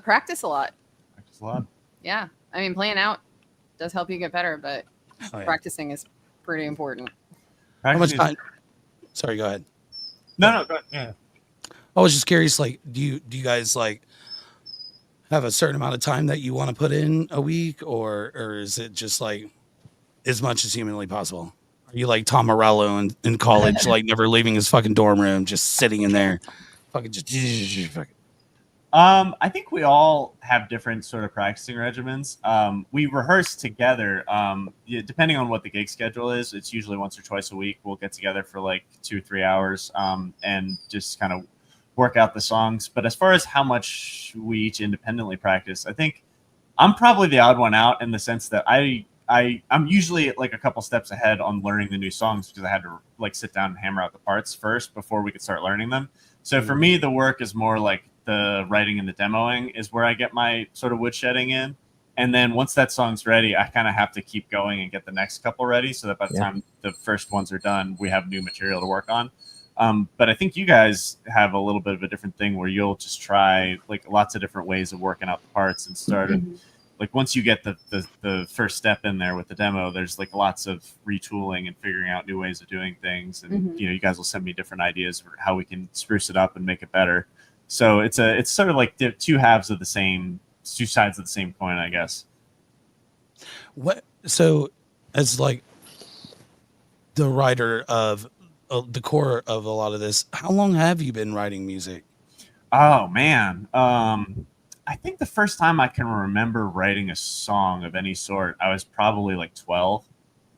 Practice a lot. Practice a lot. Yeah. I mean, playing out does help you get better, but practicing is pretty important. How much time? Sorry, go ahead. No, go ahead. Yeah. I was just curious, like, do you guys like have a certain amount of time that you want to put in a week, or is it just like as much as humanly possible? Are you like Tom Morello in college, like never leaving his fucking dorm room, just sitting in there, fucking just fucking. I think we all have different sort of practicing regimens. We rehearse together. Depending on what the gig schedule is, it's usually once or twice a week. We'll get together for like 2 or 3 hours and just kind of work out the songs. But as far as how much we each independently practice, I think I'm probably the odd one out in the sense that I'm usually like a couple steps ahead on learning the new songs because I had to like sit down and hammer out the parts first before we could start learning them. So for me, the work is more like the writing and the demoing is where I get my sort of woodshedding in. And then once that song's ready, I kind of have to keep going and get the next couple ready so that by the time the first ones are done, we have new material to work on. But I think you guys have a little bit of a different thing where you'll just try like lots of different ways of working out the parts and start like once you get the first step in there with the demo, there's like lots of retooling and figuring out new ways of doing things. And you guys will send me different ideas for how we can spruce it up and make it better. So it's sort of like two sides of the same coin, I guess. What? So as like the writer of the core of a lot of this, how long have you been writing music? Oh man. I think the first time I can remember writing a song of any sort, I was probably like 12.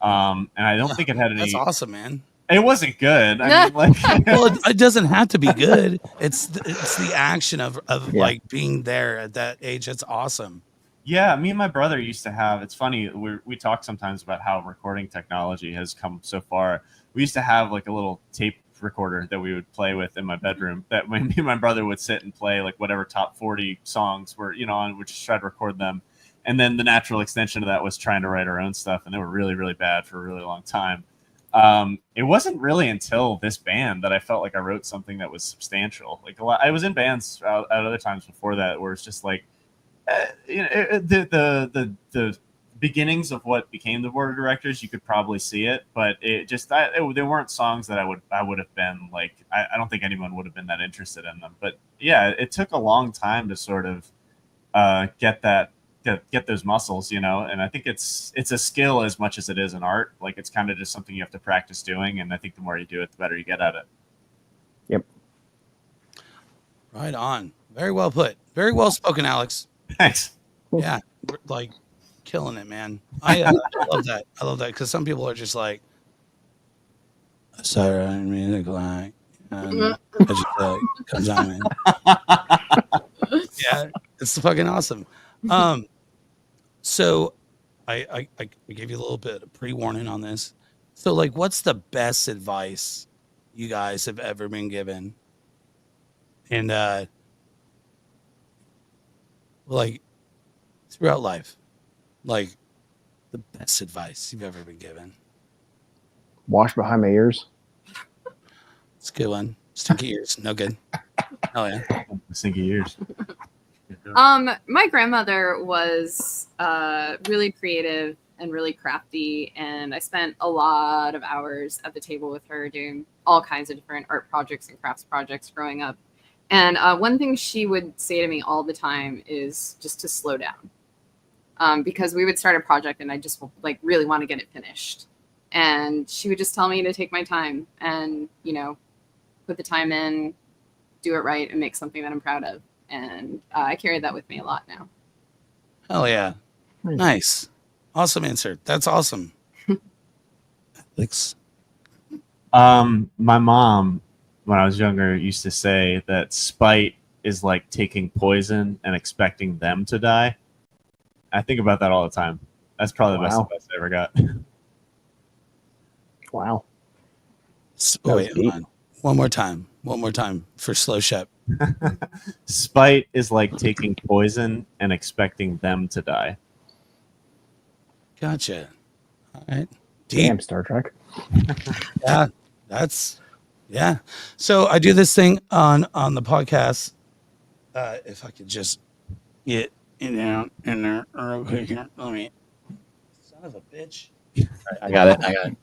And I don't think it had That's any. awesome, man. It wasn't good. I mean, like, Well, it doesn't have to be good. It's the action of Yeah. like being there at that age. That's awesome. yeah, me and my brother used to have. It's funny. We talk sometimes about how recording technology has come so far. We used to have like a little tape recorder that we would play with in my bedroom. That when me and my brother would sit and play like whatever top 40 songs were, and we'd just try to record them. And then the natural extension of that was trying to write our own stuff, and they were really, really bad for a really long time. It wasn't really until this band that I felt like I wrote something that was substantial. Like I was in bands at other times before that where it's just like, the beginnings of what became the board of directors. You could probably see it, but there weren't songs that I would have been like. I don't think anyone would have been that interested in them. But yeah, it took a long time to sort of get those muscles, and I think it's a skill as much as it is an art. Like it's kind of just something you have to practice doing, and I think the more you do it, the better you get at it. Yep. Right on. Very well put. Very well spoken, Alex. Thanks. Yeah, like killing it, man. I love that. I love that because some people are just like, sorry, I didn't mean to like, and it just comes on, man. Yeah, it's fucking awesome. So I gave you a little bit of pre-warning on this. So like, what's the best advice you guys have ever been given? And like throughout life, like the best advice you've ever been given. Wash behind my ears. It's a good one. Stinky ears, no good. Oh yeah. Stinky ears. My grandmother was really creative and really crafty, and I spent a lot of hours at the table with her doing all kinds of different art projects and crafts projects growing up. And one thing she would say to me all the time is just to slow down, because we would start a project and I just like really want to get it finished, and she would just tell me to take my time and put the time in, do it right, and make something that I'm proud of. And I carry that with me a lot now. Hell yeah. Nice. Awesome answer. That's awesome. Thanks. My mom, when I was younger, used to say that spite is like taking poison and expecting them to die. I think about that all the time. That's probably the best advice I ever got. Wow. Wait, hold on. One more time for Slow Shep. Spite is like taking poison and expecting them to die. Gotcha. All right. Damn, Star Trek. Yeah, yeah. So I do this thing on the podcast. If I could just get in there real quick here. Let me. Son of a bitch. All right, I got it.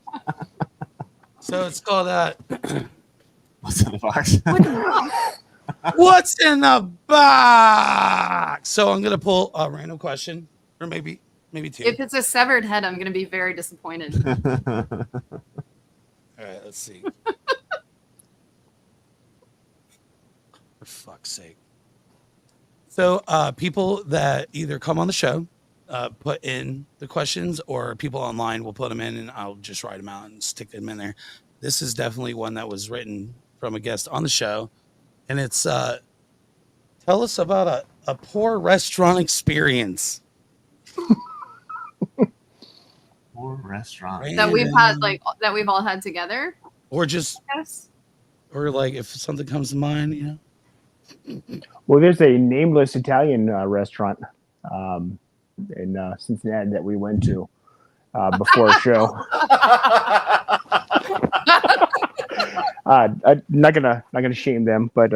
So it's called What's in the box? What's in the box? So I'm gonna pull a random question, or maybe two. If it's a severed head, I'm going to be very disappointed. All right, let's see. For fuck's sake. So people that either come on the show, put in the questions, or people online will put them in, and I'll just write them out and stick them in there. This is definitely one that was written from a guest on the show. And it's tell us about a poor restaurant experience. Poor restaurant that we've had, like that we've all had together, or just yes. Or like if something comes to mind, Well, there's a nameless Italian restaurant in Cincinnati that we went to before a show. I'm not gonna shame them, but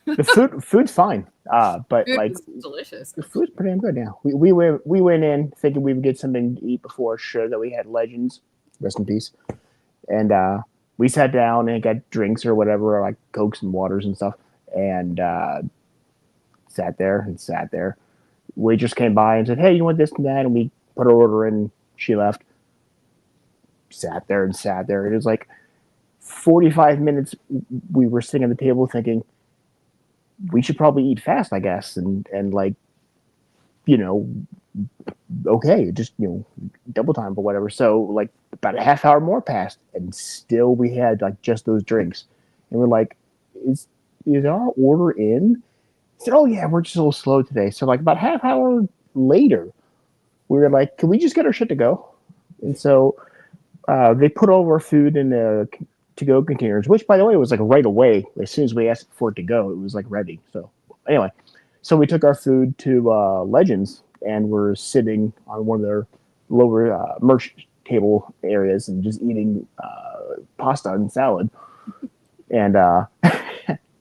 the food's fine. But Food like was delicious. the food's pretty damn good now. We went in thinking we would get something to eat before a show that we had Legends, rest in peace, and we sat down and got drinks or whatever, like Cokes and waters and stuff, and sat there. Waitress came by and said, "Hey, you want this and that?" And we put our order in. She left. Sat there. It was like 45 minutes. We were sitting at the table thinking, we should probably eat fast, I guess, and like, you know, okay, just double time or whatever. So like about a half hour more passed, and still we had like just those drinks, and we're like, is our order in? He said, oh yeah, we're just a little slow today. So like about half hour later, we were like, can we just get our shit to go? And so they put all of our food in the to-go containers, which by the way was like right away. As soon as we asked for it to go, it was like ready. So anyway, so we took our food to Legends, and we're sitting on one of their lower merch table areas and just eating pasta and salad. And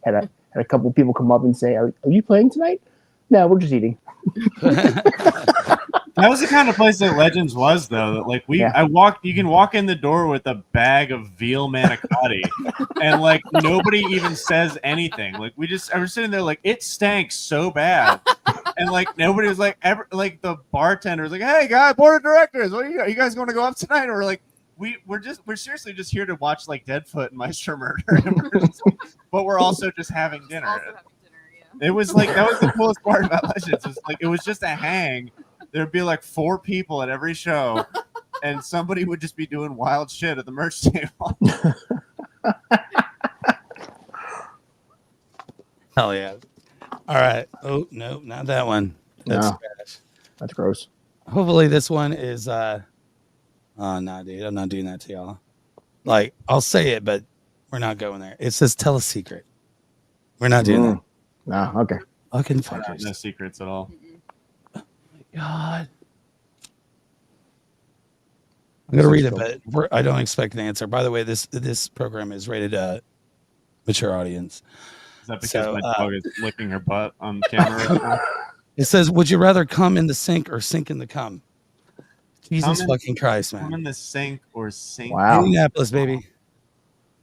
had a couple of people come up and say, "Are you playing tonight?" No, we're just eating. That was the kind of place that Legends was, though. That like you can walk in the door with a bag of veal manicotti, and like nobody even says anything. Like I was sitting there like it stank so bad, and like nobody was like ever like the bartender was like, "Hey guys, board of directors, what are you guys going to go up tonight?" And we're like, we're seriously just here to watch like Deadfoot and Meister Murder, but we're also just having dinner. Also having dinner, yeah. It was like that was the coolest part about Legends. It was just a hang. There'd be like 4 people at every show, and somebody would just be doing wild shit at the merch table. Hell yeah. All right. Oh, no, not that one. That's trash. That's gross. Hopefully this one is oh no, dude. I'm not doing that to y'all. Like, I'll say it, but we're not going there. It says tell a secret. We're not doing that. No, okay. Fucking fuckers. No secrets at all. God. I'm gonna read it, but I don't expect an answer. By the way, this program is rated mature audience. Is that because my dog is licking her butt on camera right now? It says, would you rather come in the sink or sink in the cum? Jesus fucking Christ, man. Come in the sink or sink. Wow. Indianapolis, baby.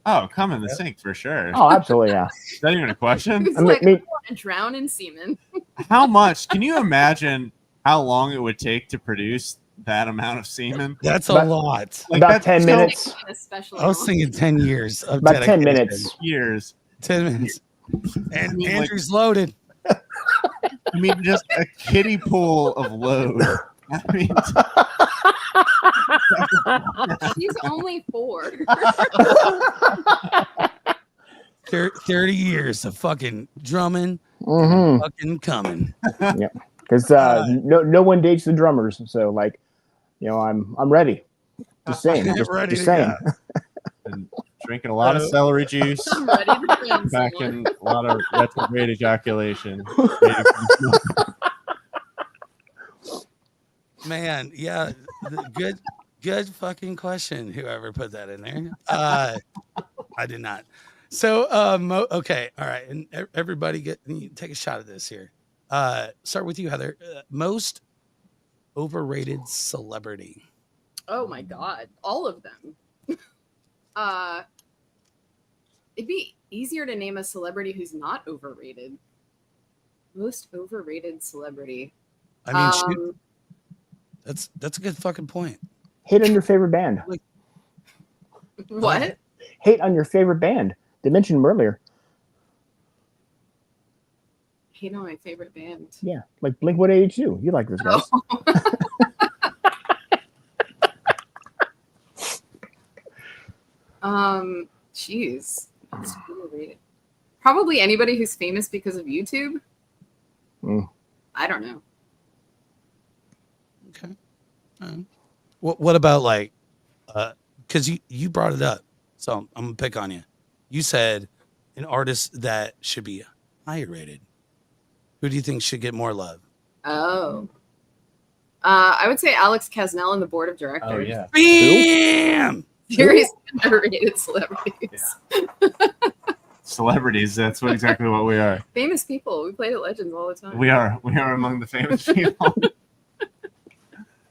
Oh, come in the sink for sure. Oh, absolutely, yeah. Is that even a question? It's like, I want to drown in semen. How much? Can you imagine how long it would take to produce that amount of semen? That's a lot. Like about 10 minutes. I was thinking 10 years. Of about 10 minutes. Years. 10 minutes. And Andrew's loaded. I mean, just a kiddie pool of load. I mean, He's only 4. 30 years of fucking drumming, fucking coming. Yeah, because no one dates the drummers, so like, I'm ready. Just saying. Just saying. And drinking a lot of celery juice. I'm ready to drown Backing a lot of retrograde ejaculation. Man, yeah, good fucking question. Whoever put that in there, I did not. So, okay, all right, and everybody take a shot at this here. Start with you, Heather. Most overrated celebrity. Oh my god, all of them. It'd be easier to name a celebrity who's not overrated. Most overrated celebrity. I mean, shoot. That's a good fucking point. Hate on your favorite band. What? Hate on your favorite band. They mentioned them earlier. Hate on my favorite band. Yeah, like Blink-182. You like those guys. Jeez. That's overrated. Probably anybody who's famous because of YouTube. I don't know. Okay. What about like, because you brought it up, so I'm gonna pick on you. You said an artist that should be higher rated. Who do you think should get more love? Oh. I would say Alex Kasznel and the board of directors. Oh yeah. Bam! Seriously underrated celebrities. Celebrities. That's exactly what we are. Famous people. We played at Legends all the time. We are among the famous people.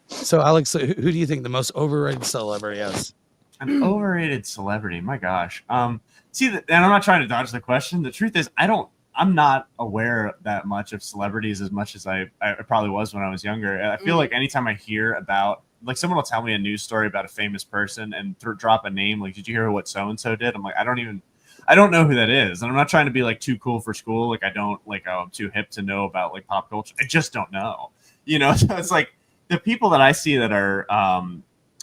So, Alex, who do you think the most overrated celebrity is? An overrated celebrity. My gosh. And I'm not trying to dodge the question. The truth is, I'm not aware that much of celebrities as much as I probably was when I was younger. And I feel like anytime I hear about, like, someone will tell me a news story about a famous person and drop a name, like, did you hear what so-and-so did? I'm like, I don't know who that is, and I'm not trying to be like too cool for school. Like I don't like I'm too hip to know about like pop culture. I just don't know. So it's like the people that I see that are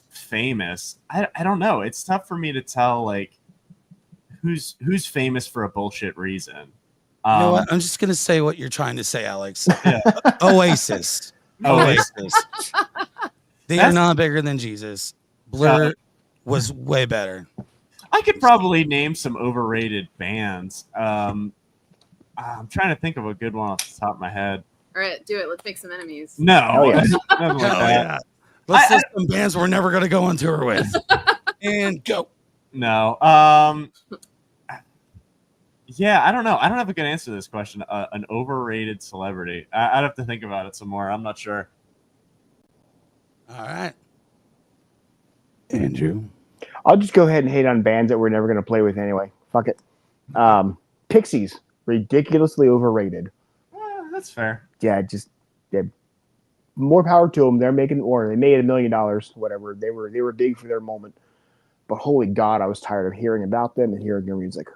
famous. I don't know. It's tough for me to tell like who's famous for a bullshit reason. You know what? I'm just gonna say what you're trying to say, Alex. Yeah. Oasis. Oasis. They are not bigger than Jesus. Blur was way better. I could probably name some overrated bands. I'm trying to think of a good one off the top of my head. All right, do it. Let's make some enemies. No, yes. nothing like that. Yeah. Let's list some bands we're never gonna go on tour with. And go. No. Yeah, I don't know. I don't have a good answer to this question. An overrated celebrity. I'd have to think about it some more. I'm not sure. All right. Andrew. I'll just go ahead and hate on bands that we're never going to play with anyway. Fuck it. Pixies, ridiculously overrated. That's fair. Yeah, more power to them. They made $1 million, whatever. They were big for their moment. But holy God, I was tired of hearing about them and hearing their music.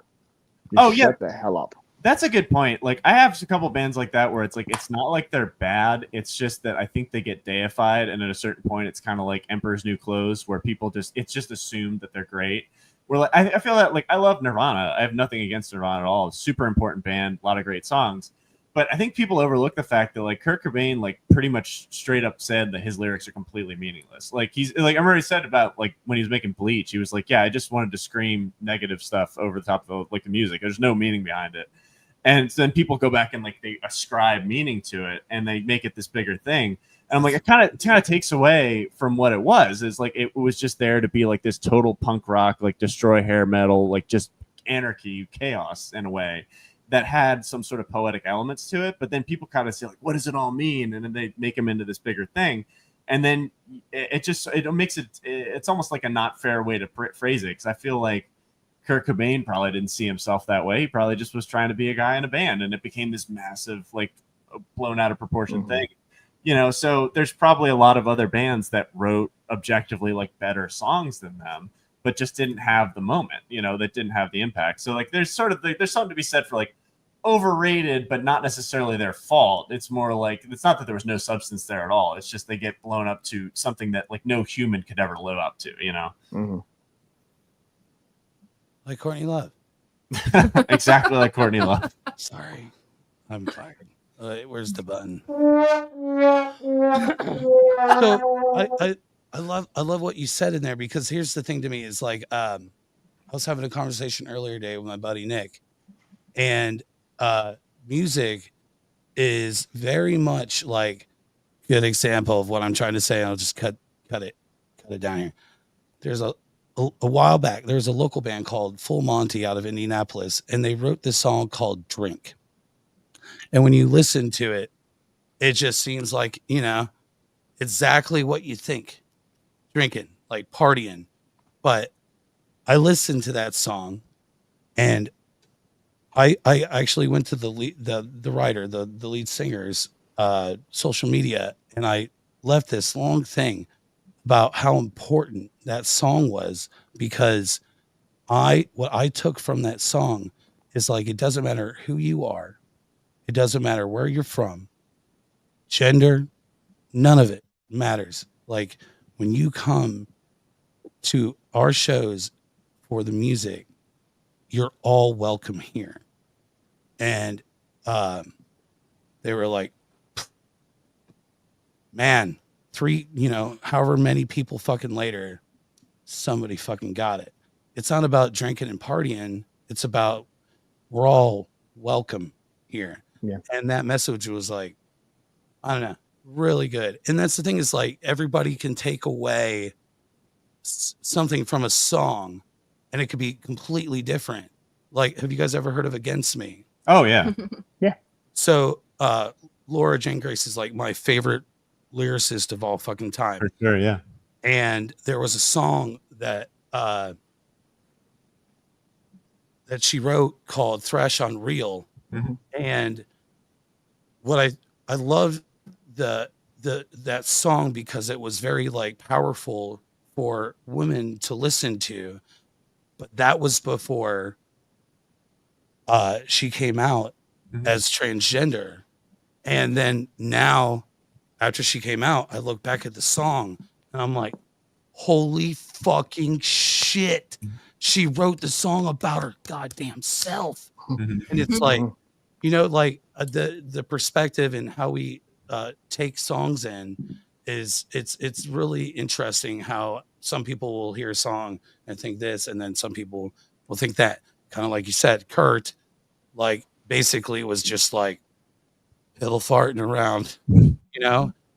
Shut the hell up. That's a good point. Like I have a couple bands like that where it's like it's not like they're bad. It's just that I think they get deified, and at a certain point, it's kind of like Emperor's New Clothes, where people it's just assumed that they're great. Where like I feel that like I love Nirvana. I have nothing against Nirvana at all. Super important band, a lot of great songs. But I think people overlook the fact that like Kurt Cobain like pretty much straight up said that his lyrics are completely meaningless. Like he's like I've already said about like when he was making Bleach, he was like, yeah, I just wanted to scream negative stuff over the top of the music. There's no meaning behind it. And then people go back and like they ascribe meaning to it and they make it this bigger thing. And I'm like, it kind of takes away from what it was. Is like it was just there to be like this total punk rock, like destroy hair metal, like just anarchy, chaos in a way that had some sort of poetic elements to it. But then people kind of say like, what does it all mean? And then they make them into this bigger thing. And then it makes it's almost like a not fair way to phrase it. Cause I feel like Kurt Cobain probably didn't see himself that way. He probably just was trying to be a guy in a band, and it became this massive, like blown out of proportion thing. So there's probably a lot of other bands that wrote objectively like better songs than them, but just didn't have the moment, that didn't have the impact. So like there's something to be said for like overrated, but not necessarily their fault. It's more like it's not that there was no substance there at all. It's just they get blown up to something that like no human could ever live up to, Mm-hmm. Like Courtney Love. Exactly like Courtney Love. Sorry. I'm tired. Where's the button? So I love what you said in there, because here's the thing to me is like I was having a conversation earlier today with my buddy Nick, and music is very much like good example of what I'm trying to say. I'll just cut it down here. There's a while back, there was a local band called Full Monty out of Indianapolis, and they wrote this song called Drink. And when you listen to it, it just seems like, exactly what you think. Drinking, like partying. But I listened to that song, and I actually went to the writer, the lead singer's social media, and I left this long thing about how important that song was, because what I took from that song is like, it doesn't matter who you are. It doesn't matter where you're from, gender, none of it matters. Like when you come to our shows for the music, you're all welcome here. And they were like, man, however many people fucking later, somebody fucking got it. It's not about drinking and partying. It's about we're all welcome here. Yeah. And that message was like, I don't know, really good. And that's the thing, is like everybody can take away something from a song and it could be completely different. Like, have you guys ever heard of Against Me? Oh yeah. Yeah. So Laura Jane Grace is like my favorite lyricist of all fucking time. For sure, yeah. And there was a song that she wrote called Thrash on Real. Mm-hmm. And what I love that song because it was very like powerful for women to listen to, but that was before she came out Mhm. as transgender. And then now, after she came out, I look back at the song and I'm like, holy fucking shit. She wrote the song about her goddamn self. Mhm. And it's like, like the perspective and how we take songs in is it's really interesting how some people will hear a song and think this, and then some people will think that. Kind of like you said, Kurt, like basically was just like piddle farting around,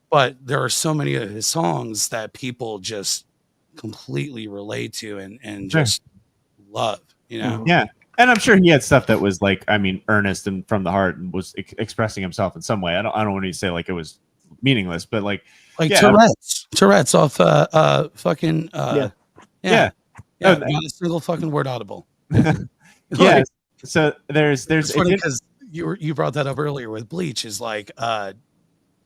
But there are so many of his songs that people just completely relate to and Sure. just love, Yeah. And I'm sure he had stuff that was like, I mean, earnest and from the heart and was expressing himself in some way. I don't want to say like it was meaningless, but like yeah, Tourette's off fucking Yeah. yeah. Oh, Not a single fucking word audible. yeah. So there's It's funny because you brought that up earlier with Bleach, is like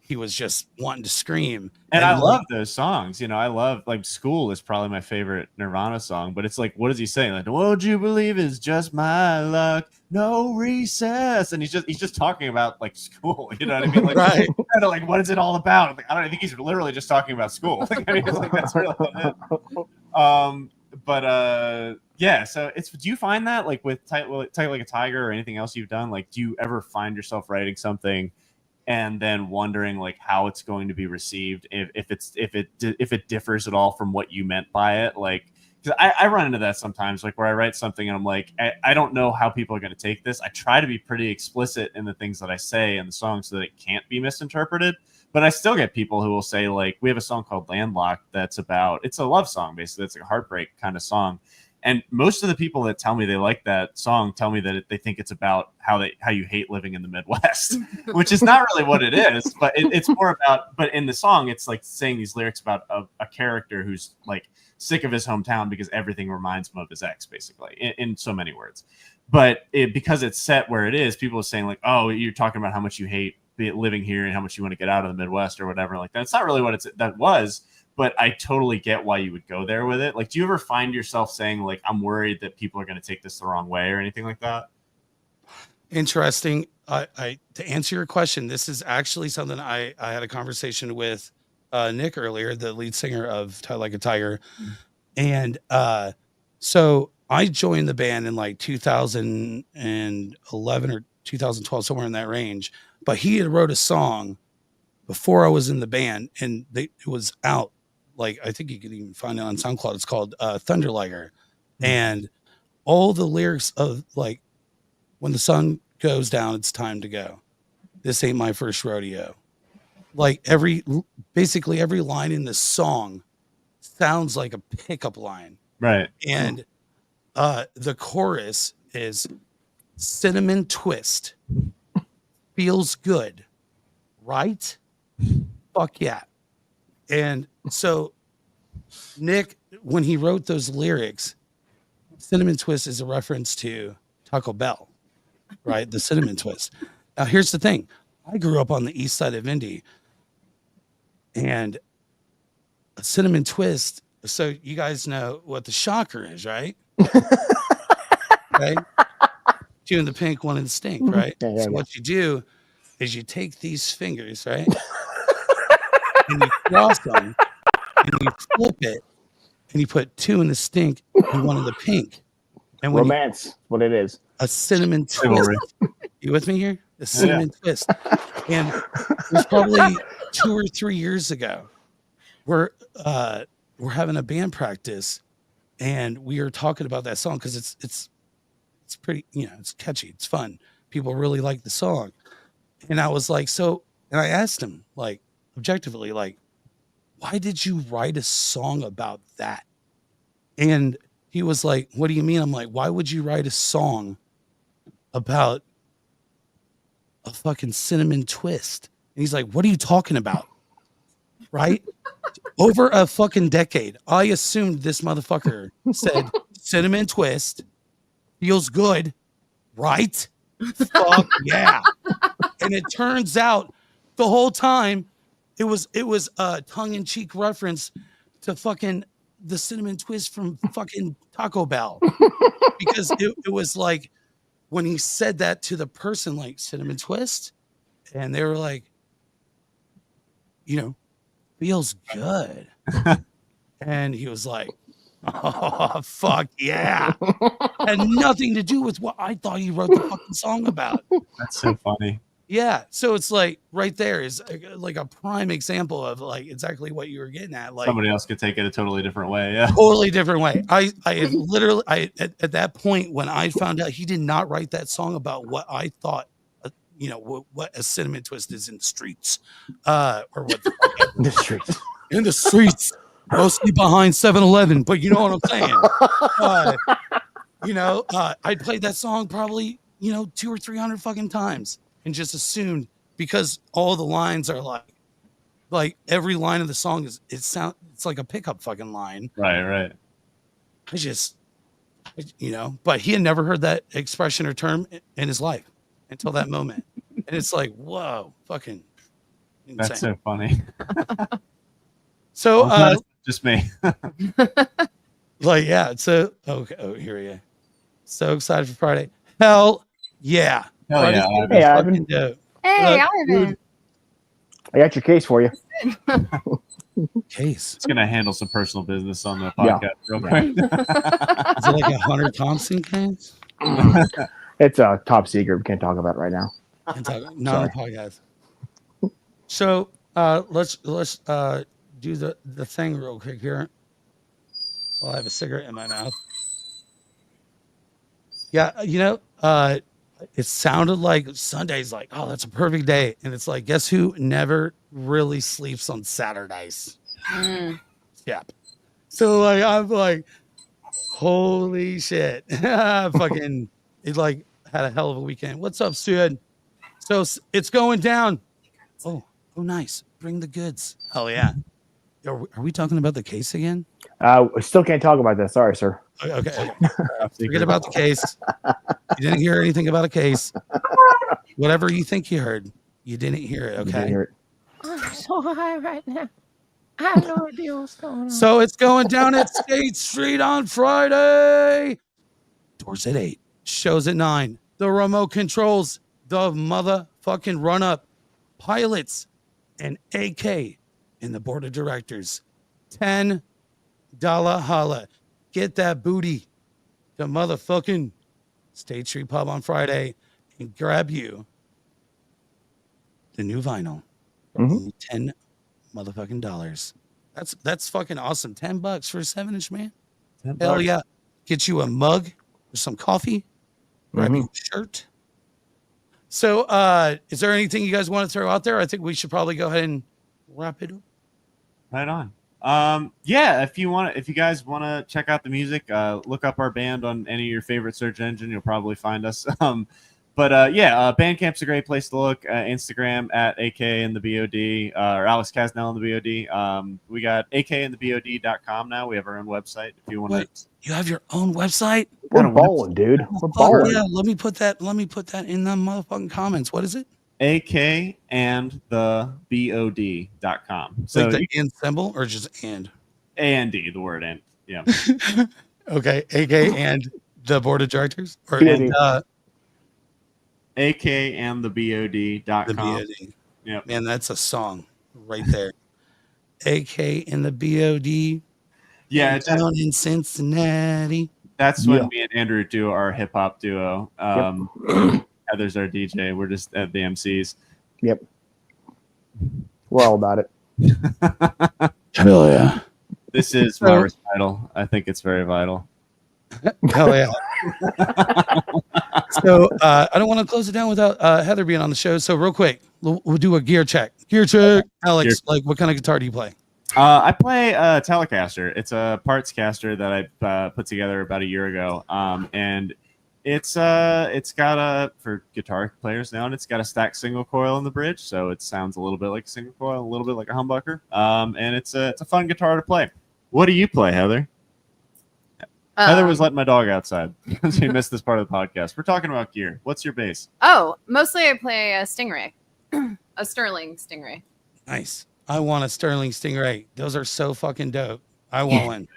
he was just wanting to scream. and I love those songs. I love like School is probably my favorite Nirvana song, but it's like, what is he saying? Like, won't you believe it's just my luck? No recess. And he's just talking about like school, you know what I mean? Like, right. Kind of like, what is it all about? Like, I think he's literally just talking about school. Like, I mean, it's like that's really what it is. But yeah, so do you find that like with Tight Like a Tiger or anything else you've done, like do you ever find yourself writing something and then wondering like how it's going to be received, if it differs at all from what you meant by it? Like, because I run into that sometimes, like where I write something and I'm like, I don't know how people are going to take this. I try to be pretty explicit in the things that I say in the song so that it can't be misinterpreted. But I still get people who will say, like, we have a song called Landlocked that's it's a love song, basically. It's like a heartbreak kind of song. And most of the people that tell me they like that song tell me that they think it's about how you hate living in the Midwest, which is not really what it is. But it's more about, but in the song, it's like saying these lyrics about a character who's like sick of his hometown because everything reminds him of his ex, basically, in so many words. But because it's set where it is, people are saying like, oh, you're talking about how much you hate living here and how much you want to get out of the Midwest or whatever like that. It's not really what that was, but I totally get why you would go there with it. Like, do you ever find yourself saying like, I'm worried that people are going to take this the wrong way or anything like that? Interesting. I to answer your question, this is actually something I had a conversation with Nick earlier, the lead singer of Tight Like a Tiger. And so I joined the band in like 2011 or 2012, somewhere in that range. But he had wrote a song before I was in the band, and it was out. Like, I think you can even find it on SoundCloud. It's called Thunderliger. And all the lyrics of like, when the sun goes down, it's time to go. This ain't my first rodeo. Like basically every line in this song sounds like a pickup line. Right. And the chorus is cinnamon twist. Feels good, right? Fuck yeah. And so Nick, when he wrote those lyrics, cinnamon twist is a reference to Taco Bell, right? The cinnamon twist. Now, here's the thing. I grew up on the east side of Indy, and a cinnamon twist. So you guys know what the shocker is, right? Right? Two in the pink, one in the stink, right? Yeah. What you do is you take these fingers, right? And you cross them and you flip it and you put two in the stink and one in the pink. And when romance, what it is. A cinnamon twist. You with me here? A cinnamon twist. And it was probably 2 or 3 years ago. We're having a band practice and we were talking about that song because it's pretty, it's catchy, it's fun. People really like the song. And I was like, and I asked him, like, objectively, like, why did you write a song about that? And he was like, what do you mean? I'm like, why would you write a song about a fucking cinnamon twist? And he's like, what are you talking about? Right? Over a fucking decade, I assumed this motherfucker said cinnamon twist feels good, right? Fuck yeah. And it turns out the whole time it was a tongue-in-cheek reference to fucking the cinnamon twist from fucking Taco Bell. Because it was like when he said that to the person, like cinnamon twist, and they were like, feels good. And he was like, oh, fuck yeah. Had nothing to do with what I thought he wrote the fucking song about. That's so funny. Yeah. So it's like right there is like a prime example of like exactly what you were getting at. Like Somebody else could take it a totally different way. Yeah. totally different way. I had literally, at that point when I found out he did not write that song about what I thought, what a cinnamon twist is in the streets, or what In the streets. in the streets, mostly behind 7-Eleven, but you know what I'm saying? I played that song probably, 200 or 300 fucking times and just assumed because all the lines are like every line of the song it's like a pickup fucking line. Right. But he had never heard that expression or term in his life until that moment. And it's like, whoa, fucking insane. That's so funny. So, just me. yeah. So, okay. Oh, here we go. So excited for Friday. Hell yeah. Hell yeah. Hey, Ivan. Hey, Ivan. I got your case for you. Case. It's gonna handle some personal business on the podcast real quick. Is it like a Hunter Thompson case? It's a top secret. We can't talk about it right now. Not a podcast. So let's do the thing real quick here. While I have a cigarette in my mouth. Yeah, it sounded like Sunday's like, oh, that's a perfect day. And it's like, guess who never really sleeps on Saturdays? Yeah. So I'm like, holy shit. Fucking, it like had a hell of a weekend. What's up, Sid? So it's going down. Oh, nice. Bring the goods. Hell yeah. Are we talking about the case again? We still can't talk about that. Sorry, sir. Okay. Forget about the case. You didn't hear anything about a case. Whatever you think you heard, you didn't hear it. Okay. Didn't hear it. I'm so high right now. I have no idea what's going on. So it's going down at State Street on Friday. Doors at 8. Shows at 9. The remote controls. The motherfucking run-up. Pilots and AK in the board of directors. $10 holla. Get that booty to motherfucking State Street Pub on Friday and grab you the new vinyl for only $10 motherfucking dollars. That's fucking awesome. $10 for a 7-inch, man. Hell yeah. Get you a mug or some coffee. Grab you a shirt. So is there anything you guys want to throw out there? I think we should probably go ahead and wrap it up. Right on. If you guys want to check out the music, look up our band on any of your favorite search engine. You'll probably find us. Bandcamp's a great place to look. Instagram at AK and the BOD, or Alex Kasznel and the BOD. We got akandthebod.com now. We have our own website. If you want to, you have your own website? We're balling, dude. We're balling. Yeah, let me put that in the motherfucking comments. What is it? akandthebod.com. So like the and symbol or just and? A-N-D, the word and. Yeah. Okay. AK and the board of directors? Or akandthebod.com. The BOD. Yeah. Man, that's a song right there. AK and the BOD. Yeah. Down in Cincinnati. That's when me and Andrew do our hip hop duo. Heather's our DJ. We're just at the MCs. Yep. We're all about it. Hell yeah. This is my recital. I think it's very vital. Hell yeah. So I don't want to close it down without Heather being on the show. So real quick, we'll do a gear check. Alex, like what kind of guitar do you play? I play a Telecaster. It's a parts caster that I put together about a year ago. And it's got for guitar players now, and it's got a stacked single coil in the bridge, so it sounds a little bit like a single coil, a little bit like a humbucker. And it's a fun guitar to play. What do you play, Heather? Heather was letting my dog outside. She missed this part of the podcast. We're talking about gear. What's your bass? Oh, mostly I play a Stingray, a Sterling Stingray. Nice. I want a Sterling Stingray. Those are so fucking dope. I want one.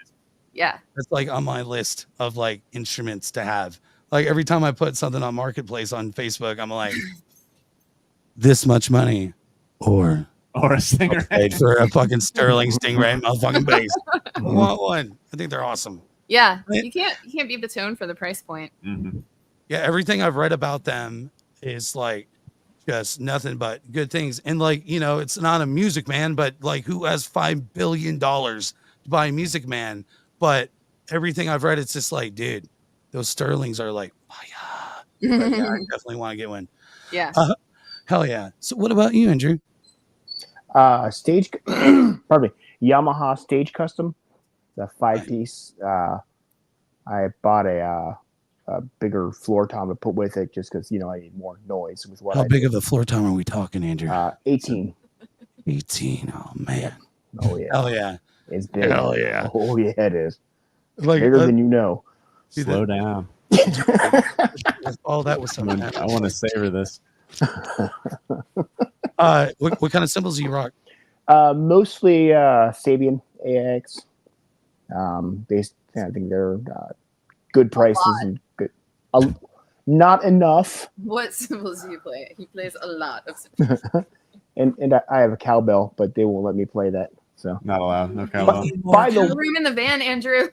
Yeah. That's like on my list of like instruments to have. Like every time I put something on Marketplace on Facebook, I'm like, this much money, or a paid Stingray. for a fucking Sterling Stingray motherfucking bass. I want one. I think they're awesome. Yeah, you can't beat the tone for the price point. Mm-hmm. Yeah, everything I've read about them is like just nothing but good things. And like, you know, it's not a Music Man, but like who has $5 billion to buy a Music Man? But everything I've read, it's just like, dude, those Sterlings are like, fire. But yeah, I definitely want to get one. Yeah. Hell yeah. So what about you, Andrew? Stage, pardon me, Yamaha Stage Custom, the 5-piece. I bought a bigger floor tom to put with it just because, you know, I need more noise with what How I big do. of a floor tom are we talking, Andrew? 18. 18. Oh, man. Oh, yeah. Hell yeah. It's big. Hell yeah. Oh, yeah, it is. Like, Bigger than you know. Slow down. All that was something. I want to savor this. What kind of cymbals do you rock? Mostly Sabian AX. I think they're good prices and good. Not enough. What cymbals do you play? He plays a lot of cymbals. and I have a cowbell, but they won't let me play that. So Not allowed. No cowbell. By No the room in the van, Andrew.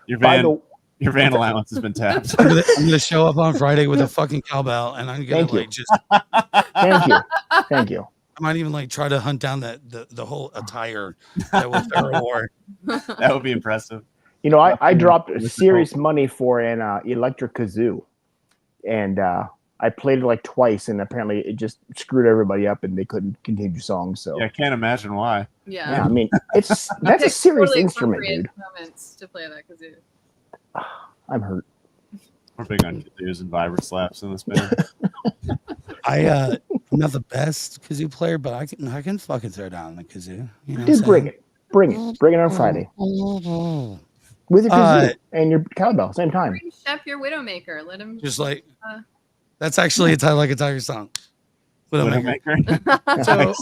Your by van, the your van allowance has been tapped. I'm gonna show up on Friday with a fucking cowbell, and I'm gonna Thank you. like just. thank you. I might even like try to hunt down the whole attire that Will Ferrell wore. That would be impressive. You know, I dropped serious money for an electric kazoo, and I played it like twice, and apparently it just screwed everybody up, and they couldn't continue songs. So Yeah, I can't imagine why. yeah, I mean, that's a serious Totally instrument, appropriate dude. moments to play that kazoo. I'm hurt. We're big on kazoos and vibrant slaps in this band. I'm not the best kazoo player, but I can fucking throw down the kazoo. You know Dude, bring it on Friday with your kazoo and your cowbell same time. Bring Shep your Widowmaker. Let him Just like that's actually a Tiger song. Widowmaker.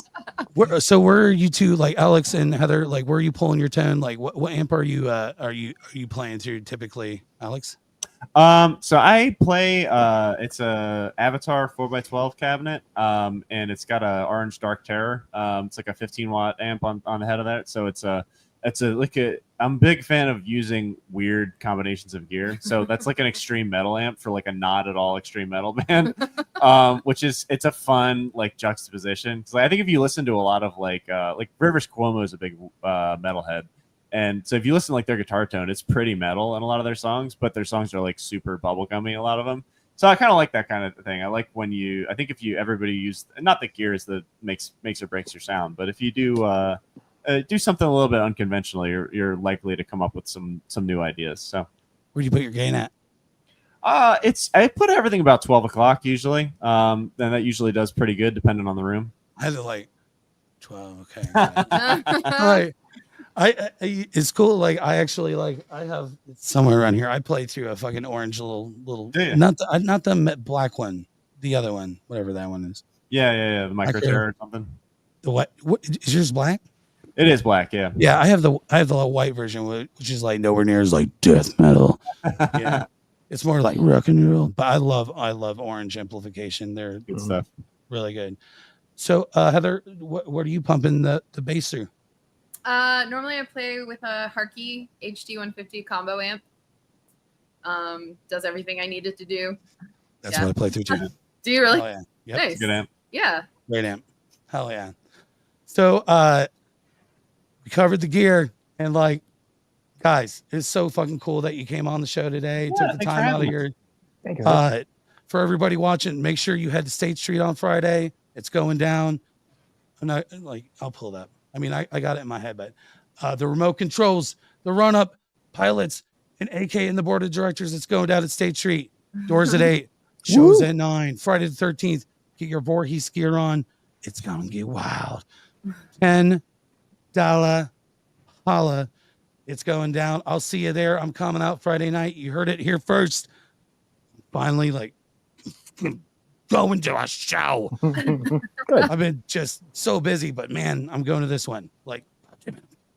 So where are you two, like Alex and Heather, like where are you pulling your tone? Like what amp are you playing through typically, Alex? So I play it's a Avatar 4x12 cabinet, and it's got a orange dark terror. It's like a 15-watt amp on the head of that. So I'm a big fan of using weird combinations of gear. So that's like an extreme metal amp for like a not at all extreme metal band. It's a fun like juxtaposition. So I think if you listen to a lot of like Rivers Cuomo is a big metalhead. And so if you listen to like their guitar tone, it's pretty metal in a lot of their songs, but their songs are like super bubblegummy, a lot of them. So I kind of like that kind of thing. I like when everybody use, not that gear is that makes or breaks your sound, but if you do something a little bit unconventional, you're likely to come up with some new ideas. So Where do you put your gain at? I put everything about 12 o'clock usually. Then that usually does pretty good depending on the room. I had to like 12. Okay. All right. It's cool. Like I actually I have somewhere around here. I play through a fucking orange little not the black one, the other one, whatever that one is. Yeah. The micro terror or something. The what is yours black? It is black. Yeah. Yeah, I have the white version, which is like nowhere near as like death metal. Yeah, it's more like rock and roll. But I love orange amplification. They're Good stuff. Really good. So Heather, what are you pumping the bass through? Normally I play with a Harkey HD 150 combo amp. Does everything I need it to do. That's what I play through too. Do you really? Oh, yeah. Yep. Nice. Good amp. Yeah. Great amp. Hell yeah. So we covered the gear, and like, guys, it's so fucking cool that you came on the show today. Yeah, Took the time out of your Thank you. for everybody watching. Make sure you head to State Street on Friday. It's going down. I'll pull it up. I mean, I got it in my head, but the remote controls, the run-up pilots, and AK and the board of directors. It's going down at State Street. Doors at 8. Shows at 9. Friday the 13th. Get your Voorhees gear on. It's going to get wild. $10 holla. It's going down. I'll see you there. I'm coming out Friday night. You heard it here first. Finally, going to a show. I've been just so busy, but man, I'm going to this one. I'm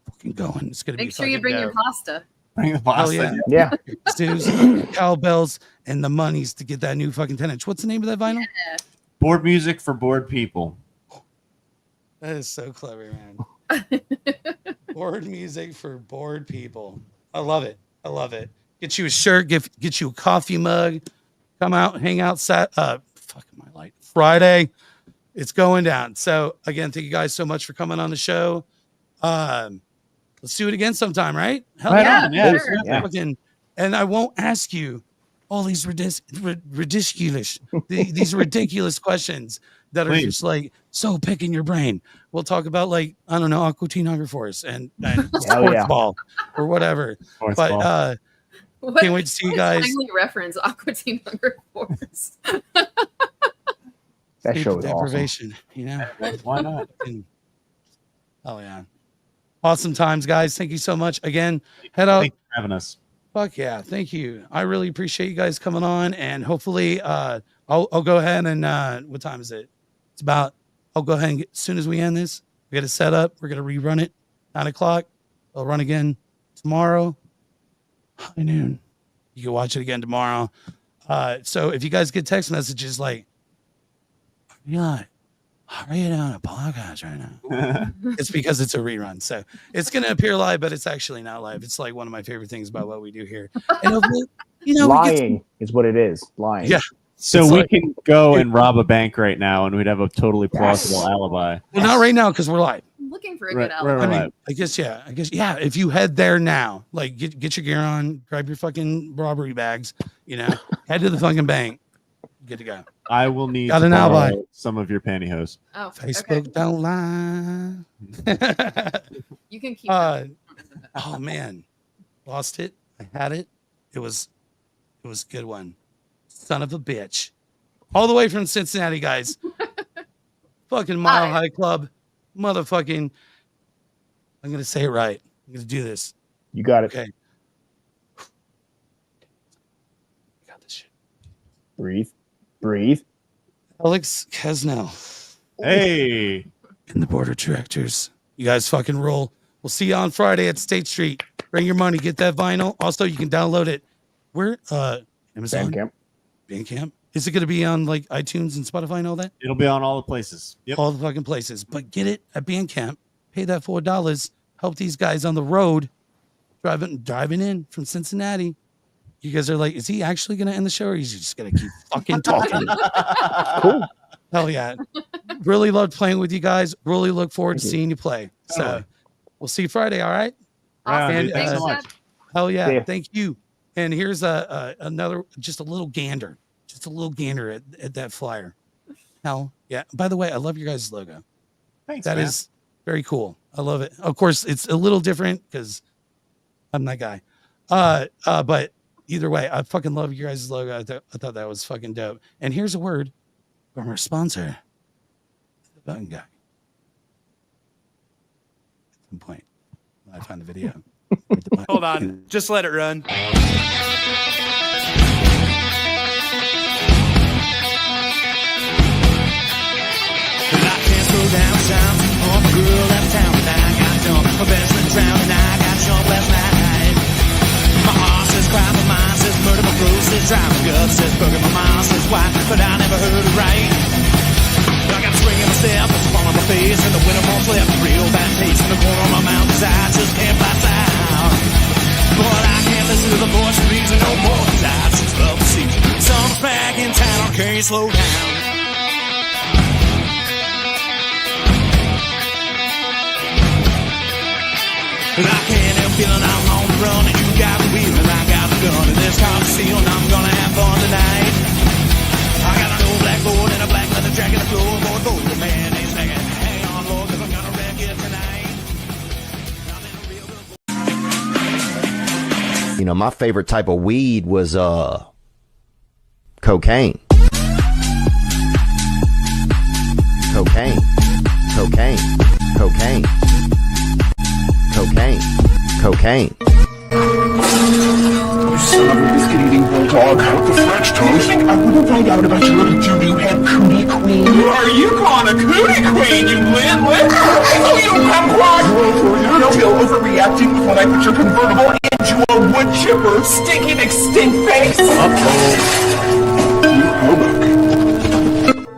fucking going. It's gonna be. Make sure you bring your pasta. Bring the boss. yeah. Yeah. Dues, cowbells, and the monies to get that new fucking 10-inch. What's the name of that vinyl? Yeah. Board music for bored people. That is so clever, man. Board music for bored people. I love it. I love it. Get you a shirt, get you a coffee mug. Come out, hang out Friday. It's going down. So again, thank you guys so much for coming on the show. Let's do it again sometime, right? Hell Right yeah. on. Sure. Yeah. Fucking, and I won't ask you all these ridiculous questions that are Please. just like so picking your brain. We'll talk about like, I don't know, Aqua Teen Hunger Force and sports yeah. ball or whatever. Sports But ball. What, can't wait to see you guys. Timely reference Aqua Teen Hunger Force. That Sleep show is awesome. deprivation, you know? Why not? Oh yeah. Awesome times, guys. Thank you so much. Again, head out. Thanks for having us. Fuck yeah. Thank you. I really appreciate you guys coming on, and hopefully I'll go ahead and what time is it? It's about, I'll go ahead and as soon as we end this, we get it set up. We're going to rerun it 9 o'clock. I'll run again tomorrow. High noon. You can watch it again tomorrow. So if you guys get text messages like, yeah, are you doing a podcast right now? It's because it's a rerun. So it's going to appear live, but it's actually not live. It's like one of my favorite things about what we do here. And hopefully, we get Lying is what it is. Lying. Yeah. So It's we like- can go and rob a bank right now, and we'd have a totally plausible alibi. Well, not right now because we're live. I'm looking for a Right, good alibi. right, I mean, right. I guess, yeah. If you head there now, like get your gear on, grab your fucking robbery bags, head to the fucking bank, good to go. I will need Got to an borrow alibi. some of your pantyhose. Oh, Facebook okay. don't lie. You can keep that. Oh man, lost it. I had it. It was a good one. Son of a bitch. All the way from Cincinnati, guys. Fucking Mile Hi. High Club. Motherfucking. I'm gonna say it right. I'm gonna do this. You got it. Okay. I got this shit. Breathe. Alex Kasznel Hey, and the board of directors. You guys fucking roll. We'll see you on Friday at State Street. Bring your money, get that vinyl. Also, you can download it. Where? Amazon? Bandcamp. Bandcamp. Is it going to be on like iTunes and Spotify and all that? it'll be on all the places. Yep. All the fucking places. But get it at Bandcamp. Pay that $4. Help these guys on the road driving in from Cincinnati. You guys are like, is he actually going to end the show or is he just going to keep fucking talking? Cool. Hell yeah. Really loved playing with you guys. Really look forward to Thank you. seeing you play. So Totally. we'll see you Friday. All right. Right on, And, dude. Thanks so much. Hell yeah. See ya. Thank you. And here's another, just a little gander at that flyer. Hell yeah. By the way, I love your guys' logo. Thanks, That man. is very cool. I love it. Of course, it's a little different because I'm that guy. But either way, I fucking love your guys' logo. I thought that was fucking dope. And here's a word from our sponsor, the button guy. At some point, when I find the video. hit the button. Hold on. Just let it run. I can't slow down sound on the girl left town. And I got drunk. My best friend drowned and I got shot last night. My heart says cry, my mind says murder, my throat says dry, my gut says bugger, my mind says why, but I never heard it right. I got a spring in my step, a fall on my face, and the winter months left a real bad taste in the corner of my mouth, 'cause I just can't blast out. But I can't listen to the voice of reason no more, 'cause I just love to see someone's back in town, can't slow down. And I can't help feeling I'm on the run, and you got the wheel, and I got the gun, and this car's sealed, and I'm gonna have fun tonight. I got an old blackboard and a black leather jacket, a floorboard board, the man ain't snagging. Hang on, Lord, 'cause I'm gonna wreck it tonight. You know, my favorite type of weed was cocaine. Cocaine. Cocaine. Cocaine. Cocaine. Cocaine. You son of a biscuit-eating bulldog with the French toast. You think I wouldn't find out about your little doo-doo head cootie queen? Are you calling a cootie queen, you limlet? Oh, you kumquat! No, you're overreacting when I put your convertible into a you stinking extinct face! Uh-oh. You hobo.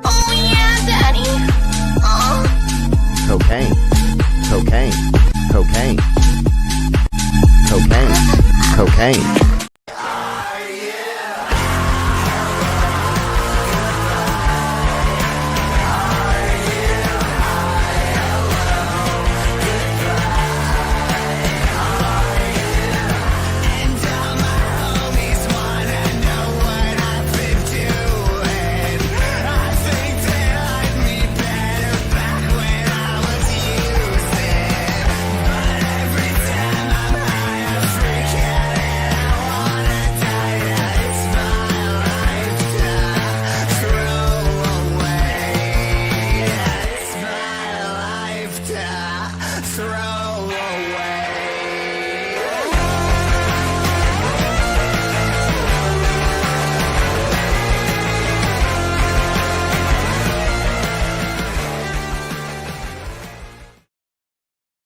Oh yeah, Daddy. Oh. Cocaine. Cocaine. Cocaine. Cocaine. Cocaine.